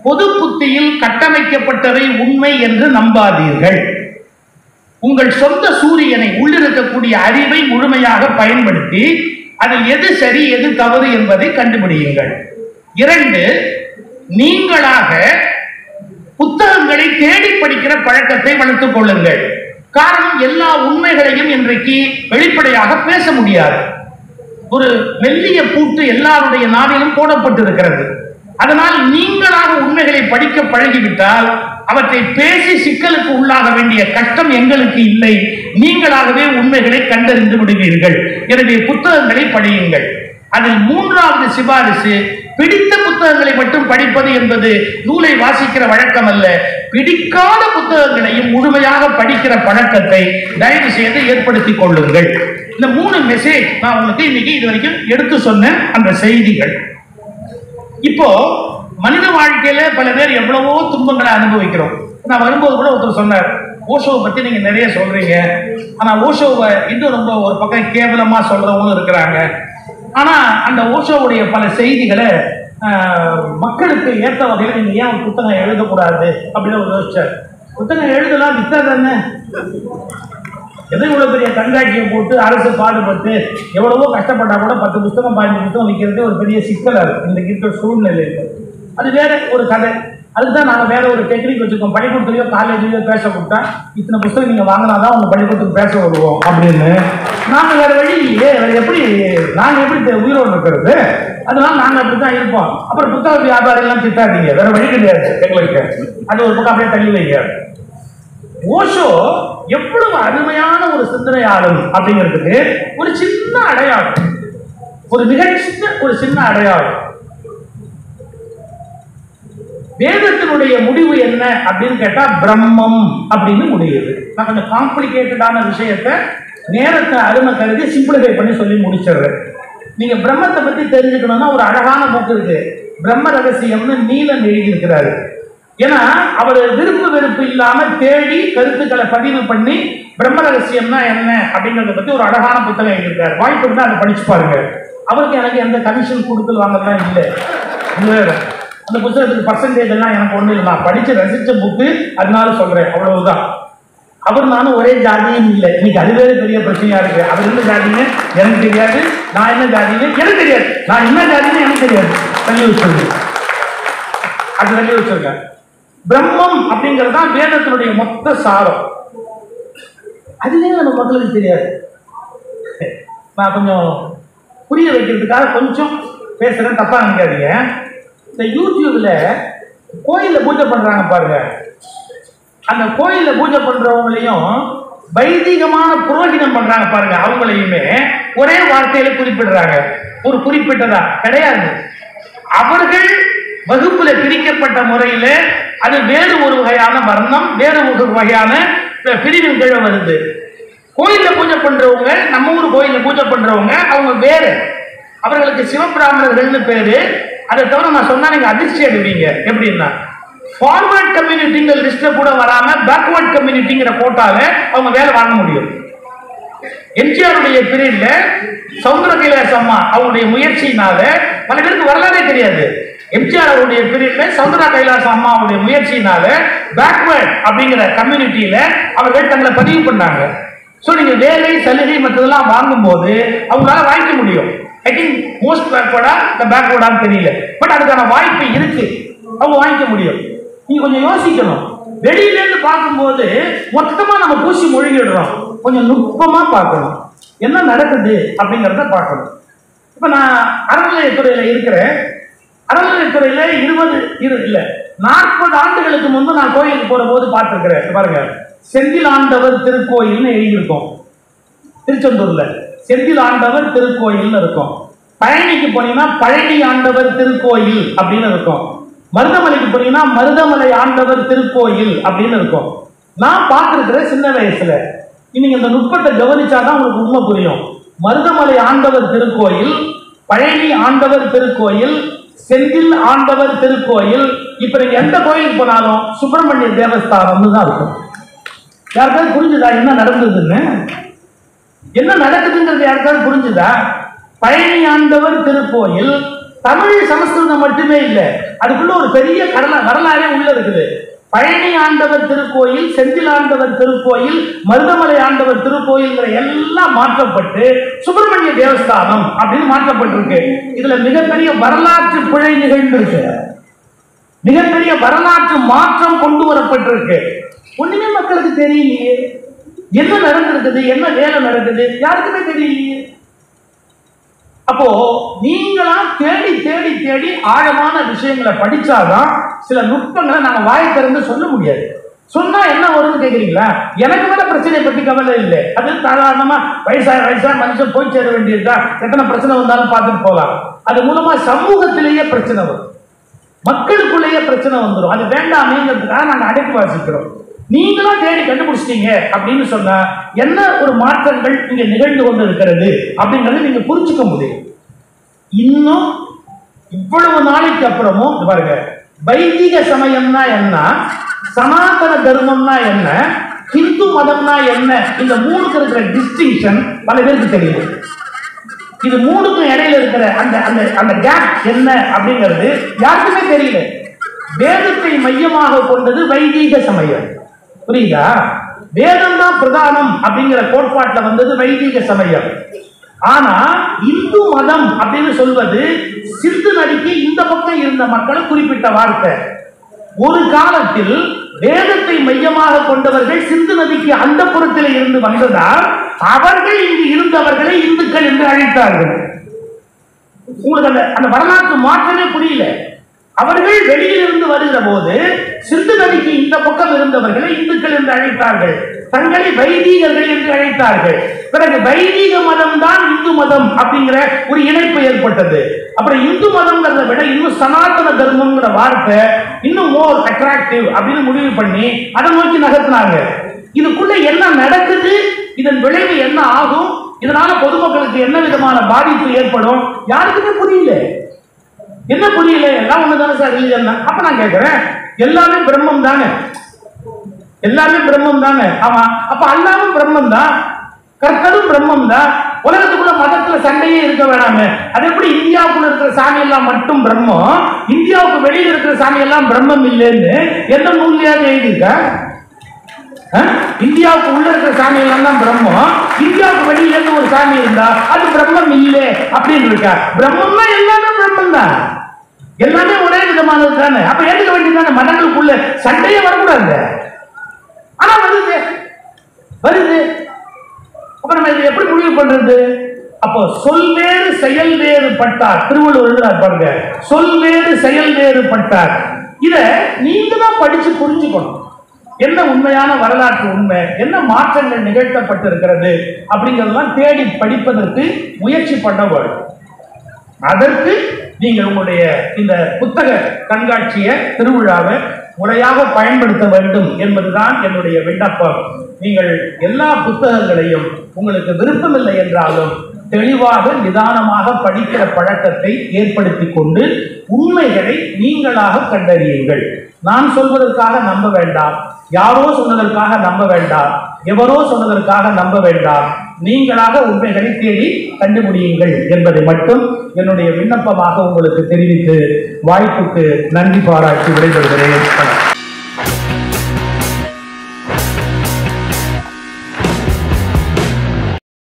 பொது புத்தியில் கட்டமைக்கப்பட்டவை உண்மை என்று நம்பாதீர்கள். உங்கள் சொந்த சூரியனை உள்ளிருக்கக்கூடிய அறிவை முழுமையாக பயன்படுத்தி அதில் எது சரி எது தவறு என்பதை கண்டுபிடியுங்கள். 2, நீங்களாக புத்தகங்களை தேடி படிக்கிற பழக்கத்தை வளர்த்துக் கொள்ளுங்கள். காரணம், எல்லா உண்மைகளையும் இன்றைக்கு வெளிப்படையாக பேச முடியாது. ஒரு மெல்லிய பூட்டு எல்லாருடைய நாவிலும் போடப்பட்டிருக்கிறது. அதனால் நீங்களாக உண்மைகளை படிக்க பழகிவிட்டால் அவற்றை பேசி சிக்கலுக்கு உள்ளாக வேண்டிய கஷ்டம் எங்களுக்கு இல்லை. நீங்களாகவே உண்மைகளை கண்டறிந்து விடுவீர்கள். எனவே புத்தகங்களை படியுங்கள். அதில் 3வது சிபாரிசு, பிடித்த புத்தகங்களை மட்டும் படிப்பது என்பது நூலை வாசிக்கிற வழக்கம் அல்ல. பிடிக்காத புத்தகங்களையும் முழுமையாக படிக்கிற பழக்கத்தை தயவு செய்து ஏற்படுத்திக் கொள்ளுங்கள். இந்த 3 மெசேஜ் நான் உங்களுக்கு இன்னைக்கு இது வரைக்கும் எடுத்து சொன்ன அந்த செய்திகள். இப்போ மனித வாழ்க்கையில பல பேர் எவ்வளவோ துன்பங்களை அனுபவிக்கிறோம். நான் வரும்போது கூட ஒருத்தர் சொன்னார், ஓஷோவை பத்தி நீங்க நிறைய சொல்றீங்க, ஆனா ஓஷோவை இன்னும் ரொம்ப ஒரு பக்கம் கேவலமா சொல்றவங்களும் இருக்கிறாங்க. ஆனா அந்த ஓஷோவுடைய பல செய்திகளை மக்களுக்கு ஏற்ற வகையில் நீங்க ஏன் ஒரு புத்தகம் எழுதக்கூடாது அப்படின்னு ஒரு யோசிச்சார். புத்தகம் எழுதலாம், வித்தா தானே. எதை இவ்வளவு பெரிய கண்காட்சியை போட்டு அரசு பாடுபட்டு எவ்வளவோ கஷ்டப்பட்டா கூட 10 புத்தகம் 15 புத்தகம் விற்கிறது ஒரு பெரிய சிக்கலா இருக்கு இந்த இருக்கிற சூழ்நிலையில. அது வேற ஒரு கதை. அதுதான் நாங்கள் வேற ஒரு டெக்னிக் வச்சுருக்கோம். பள்ளிக்கூடத்துலையோ காலேஜ்லையோ பேச கொடுத்தா இத்தனை புத்தகம் நீங்கள் வாங்கினாதான் உங்கள் பள்ளிக்கூடத்துக்கு பேச வருவோம் அப்படின்னு. நாங்கள் வேற வழி இல்லையே, எப்படி நாங்கள் எப்படி உயிரோடு இருக்கிறது? அதனால நாங்கள் அப்படி தான் இருப்போம். அப்புறம் புத்தக வியாபாரிலாம் திட்டாதீங்க, வேற வழி கிடையாது எங்களுக்கு. அது ஒரு பக்கம் அப்படியே தள்ளி வைங்க. ஓஷோ எவ்வளவு அருமையான ஒரு சிந்தனையாளர் அப்படிங்கிறதுக்கு ஒரு சின்ன அடையாளம், ஒரு சின்ன அடையாளம். வேதத்தினுடைய முடிவு என்ன அப்படின்னு கேட்டா பிரம்மம் அப்படின்னு முடியுது. நான் கொஞ்சம் காம்ப்ளிகேட்டடான விஷயத்தை நேரத்தை அருமை கருதி சிம்பிளிஃபை பண்ணி சொல்லி முடிச்சிடுறேன். நீங்க பிரம்மத்தை பத்தி தெரிஞ்சுக்கணும்னா ஒரு அழகான புக் இருக்கு, பிரம்ம ரகசியம்னு நீலன் எழுதியிருக்கிறாரு. ஏன்னா அவர் விருப்பு வெறுப்பு இல்லாம தேடி கருத்துக்களை பதிவு பண்ணி பிரம்ம ரகசியம்னா என்ன அப்படிங்கறத பத்தி ஒரு அழகான புத்தகம் எழுதியிருக்காரு. வாய்ப்பு இருந்தா அதை படிச்சு பாருங்க. அவருக்கு எனக்கு எந்த கமிஷன் கொடுக்கல் வாங்கலாம் இல்லை. அந்த புத்தகத்துக்கு பர்சன்டேஜ் எல்லாம் எனக்கு ஒண்ணு இல்லை. நான் படிச்சு ரசிச்ச புக்கு, அதனால சொல்றேன், அவ்வளவுதான். அவர் நானும் ஒரே ஜாதியும் இல்லை. இன்னைக்கு அது வேற பெரிய பிரச்சனையா இருக்கு. அவர் என்ன ஜாதின்னு எனக்கு தெரியாது, நான் என்ன ஜாதின்னு எனக்கு தெரியாது, நான் என்ன ஜாதின்னு எனக்கு தெரியாது. தள்ளி வச்சிருக்கேன், அது தள்ளி வச்சிருக்கேன். பிரம்மம் அப்படிங்கிறது தான் வேதத்தினுடைய மொத்த சாரம். அதுலேயே நம்ம மக்களுக்கு தெரியாது. நான் கொஞ்சம் புரிய வைக்கிறதுக்காக கொஞ்சம் பேசுறேன், தப்பா நினைக்காதீங்க. இந்த யூடியூப்ல கோயில்ல பூஜை பண்றாங்க பாருங்க, அந்த கோயில்ல பூஜை பண்றவங்களையும் வைதிகமான புரோகிதம் பண்றாங்க பாருங்க, அவங்களையுமே ஒரே வார்த்தையில குறிப்பிடுறாங்க. ஒரு குறிப்பிட்டதா கிடையாது. அவர்கள் வகுப்புல பிரிக்கப்பட்ட முறையில அது வேறு ஒரு வகையான வர்ணம், வேறு ஒரு வகையான பிரிவின் கீழ வருது. கோயில்ல பூஜை பண்றவங்க, நம்ம ஊர் கோயில்ல பூஜை பண்றவங்க அவங்க வேறு. அவர்களுக்கு சிவபிராமணர்கள்னு பேரு. அதை தவிர நான் சொன்னா நீங்க அதிர்ச்சி அடைவீங்க. எப்படின்னா, ஃபார்வர்ட் கம்யூனிட்டிங்கிற லிஸ்ட்ல கூட வராம பேக்வர்ட் கம்யூனிட்டிங்கிற கோட்டால அவங்க வேலை வாங்க முடியும். எம்ஜிஆருடைய பீரியட்ல சௌந்தர கைலாஸ் அம்மா அவங்களுடைய முயற்சியினால, பல பேருக்கு வரலாறே தெரியாது, எம்ஜிஆர் அவருடைய பீரியட்ல சௌந்தர கைலாஸ் அம்மாவுடைய முயற்சியினால பேக்வர்ட் அப்படிங்கிற கம்யூனிட்டியில அவர்கள் தங்களை பதிவு பண்ணாங்க. ஸோ நீங்க வேலை சலுகை மற்றதெல்லாம் வாங்கும் போது அவங்களால வாங்கிக்க முடியும். ஐ திங்க் மோஸ்ட் பேக்வர்டா இந்த பேக்வர்டான்னு தெரியல, பட் அதுக்கான வாய்ப்பு இருக்கு, அவங்க வாங்கிக்க முடியும். நீங்க கொஞ்சம் யோசிக்கணும். வெளியில இருந்து பார்க்கும்போது மொத்தமா நம்ம பூசி மொழிகிடுறோம். கொஞ்சம் நுட்பமா பார்க்கணும், என்ன நடக்குது அப்படிங்கிறத பார்க்கணும். இப்ப நான் அறநிலையத்துறையில இருக்கிறேன். அறநிலையத்துறையில 40 ஆண்டுகளுக்கு முன்பு நான் கோயிலுக்கு போற போது பார்த்திருக்கிறேன். பாருங்க, செந்தில் ஆண்டவர் திருக்கோயில்னு எழுதியிருக்கோம். திருச்செந்தூர்ல செந்தில் ஆண்டவர் திருக்கோயில் இருக்கும். பழனிக்கு போனீங்கன்னா பழனி ஆண்டவர் திருக்கோயில் அப்படின்னு இருக்கும். மருதமலைக்கு போனீங்கன்னா மருதமலை ஆண்டவர் திருக்கோயில் அப்படின்னு இருக்கும். நான் பார்த்திருக்கிறேன் சின்ன வயசுல. நீங்க இந்த நுட்பத்தை கவனிச்சாதான் உங்களுக்கு உண்மை புரியும். மருதமலை ஆண்டவர் திருக்கோயில், பழனி ஆண்டவர் திருக்கோயில், செந்தில் ஆண்டவர் திருக்கோயில். இப்ப நீங்க எந்த கோயிலுக்கு போனாலும் சுப்பிரமணிய தேவஸ்தானம் தான் இருக்கும். யாருக்காவது புரிஞ்சுதா என்ன நடந்ததுன்னு? என்ன நடக்குதுங்கிறது யாருக்காவது புரிஞ்சுதா? பழனி ஆண்டவர் திருக்கோயில் தமிழ் சமஸ்கிருதம் மட்டுமே இல்லை, அதுக்குள்ள ஒரு பெரிய வரலாறே உள்ள இருக்குது. பழனி ஆண்டவர் திருக்கோயில், செந்தில் ஆண்டவர் திருக்கோயில், மருதமலை ஆண்டவர் திருக்கோயில் எல்லாம் மாற்றப்பட்டு சுப்பிரமணிய தேவஸ்தானம் அப்படின்னு மாற்றப்பட்டிருக்கு. இதுல மிகப்பெரிய வரலாற்று பிழை நிகழ்ந்திருக்கு. மிகப்பெரிய வரலாற்று மாற்றம் கொண்டு வரப்பட்டிருக்கு. ஒண்ணுமே மக்களுக்கு தெரியலையே. என்ன நடந்திருக்குது, என்ன வேலை நடக்குது, யாருக்குமே தெரியலையே. அப்போ நீங்களா தேடி தேடி தேடி ஆழமான விஷயங்களை படிச்சாதான் சில நுட்பங்களை நாங்க வாயை திறந்து சொல்ல முடியாது. சொன்னா என்ன வரும்னு கேக்குறீங்களா? எனக்கு மேல பிரச்சனை பத்தி கவலை இல்லை. அது சாதாரணமா வயசா மனுஷன் போய் சேர வேண்டியிருக்கா, எத்தனை பிரச்சனை வந்தாலும் பார்த்துட்டு போகலாம். அது மூலமா சமூகத்திலேயே பிரச்சனை வரும், மக்களுக்குள்ளேயே பிரச்சனை வந்துடும். அது வேண்டாமேங்கிறதுக்காக நாங்க அடைப்பு வாசிக்கிறோம். நீங்களா தேடி கண்டுபிடிச்சிட்டீங்க அப்படின்னு சொன்னா என்ன ஒரு மாற்றங்கள் இங்க நிகழ்ந்து கொண்டு இருக்கிறது அப்படிங்கறது நீங்க புரிஞ்சுக்க முடியும். இன்னும் இவ்வளவு நாளைக்கு அப்புறமும் பாருங்க, வைதிக சமயம்னா என்ன, சனாதன தர்மம்னா என்ன, ஹிந்து மதம்னா என்ன, இந்த மூணுக்கு இருக்கிற டிஸ்டிங்ஷன் பல பேருக்கு தெரியும். இது மூணுக்கும் இடையில இருக்கிற அந்த கேப் என்ன அப்படிங்கிறது யாருக்குமே தெரியல. வேதத்தை மையமாக கொண்டது வைதிக சமயம். புரியுதா? வேதம் தான் பிரதானம் அப்படிங்கிற கோட்பாட்டில் வந்தது வைதிக சமயம். ஆனா இந்து மதம் அப்படின்னு சொல்வது சிந்து நதிக்கு இந்த பக்கம் இருந்த மக்களை குறிப்பிட்ட வார்த்தை. ஒரு காலத்தில் வேதத்தை மையமாக கொண்டவர்கள் சிந்து நதிக்கு அந்த புறத்தில் இருந்து வந்ததால் அவர்கள் இங்கு இருந்தவர்களை இந்துக்கள் என்று அழைத்தார்கள். உங்களுக்கு அந்த வரலாற்று மாற்றமே புரியல. அவர்கள் வெளியிலிருந்து வருகிற போது சிந்து நதிக்கு இந்த பக்கம் இருந்தவர்களை இந்துக்கள் என்று அழைத்தார்கள், தங்களை வைதிகர்கள் என்று அழைத்தார்கள். பிறகு வைதிக மதம் தான் இந்து மதம் அப்படிங்கிற ஒரு இணைப்பு ஏற்பட்டது. அப்புறம் இந்து மதம்ங்கிறத விட இன்னும் சனாதன தர்மம்ங்கிற வார்த்தை இன்னும் மோர் அட்ராக்டிவ் அப்படின்னு முடிவு பண்ணி அதை நோக்கி நகர்த்தினாங்க. இதுக்குள்ள என்ன நடக்குது, இதன் விளைவு என்ன ஆகும், இதனால பொதுமக்களுக்கு என்ன விதமான பாதிப்பு ஏற்படும் யாருக்குமே புரியல. என்ன புரியல? எல்லாம் ஒண்ணுதானே சார் ரிலிஜன். அப்ப நான் கேட்கிறேன், எல்லாமே பிரம்மம் தானே, எல்லாமே பிரம்மம் தானே. ஆமா, அப்ப அல்லாவும் பிரம்மம் தான், கர்த்தரும் பிரம்மம் தான். உலகத்துக்குள்ள மதத்துல சண்டையே இருக்க வேணாமே. அது எப்படி இந்தியாவுக்குள்ள இருக்கிற சாமி எல்லாம் மட்டும் பிரம்மம், இந்தியாவுக்கு வெளியில இருக்கிற சாமி எல்லாம் பிரம்மம் இல்லைன்னு எந்த நூல்லையாவது எழுதியிருக்க? இந்தியாவுக்கு உள்ள இருக்கிற சாமி எல்லாம் தான் பிரம்மம், இந்தியாவுக்கு வெளியில இருந்து ஒரு சாமி இருந்தா அது பிரம்மம் இல்லை அப்படின்னு இருக்கா? பிரம்மம்னா எல்லாமே பிரம்மம் தான், எல்லாமே ஒரே விதமானது தானே. அப்ப ஏற்றுக்க வேண்டியதானே, மதங்களுக்குள்ள சண்டையே வரக்கூடாது. ஆனா வருது. அப்ப நம்ம இதை எப்படி முடிவு பண்றது? அப்போ சொல் வேறு செயல் வேறு பட்டார், திருவள்ளுவர் எழுதுறார் பாருங்க, சொல் வேறு செயல் வேறு பட்டார். இத நீங்க தான் படிச்சு புரிஞ்சுக்கணும். என்ன உண்மையான வரலாற்று உண்மை, என்ன மாற்றங்கள் நிகழ்த்தப்பட்டிருக்கிறது அப்படிங்கிறதெல்லாம் தேடி படிப்பதற்கு முயற்சி பண்ண வேண்டும். அதற்கு நீங்கள் உங்களுடைய இந்த புத்தக கண்காட்சியை, திருவிழாவை முறையாக பயன்படுத்த வேண்டும் என்பதுதான் என்னுடைய விண்ணப்பம். நீங்கள் எல்லா புத்தகங்களையும் உங்களுக்கு விருப்பமில்லை என்றாலும் தெளிவாக நிதானமாக படிக்கிற பழக்கத்தை ஏற்படுத்தி கொண்டு உண்மைகளை நீங்களாக கண்டறியுங்கள். நான் சொல்வதற்காக நம்ப வேண்டாம், யாரோ சொன்னதற்காக நம்ப வேண்டாம், எவரோ சொன்னதற்காக நம்ப வேண்டாம். நீங்களாக உண்மைகளை தேடி கண்டுபிடியுங்கள் என்பதை மட்டும் என்னுடைய விண்ணப்பமாக உங்களுக்கு தெரிவித்து வாய்ப்புக்கு நன்றி பாராட்டி விடைபெறுகிறேன்.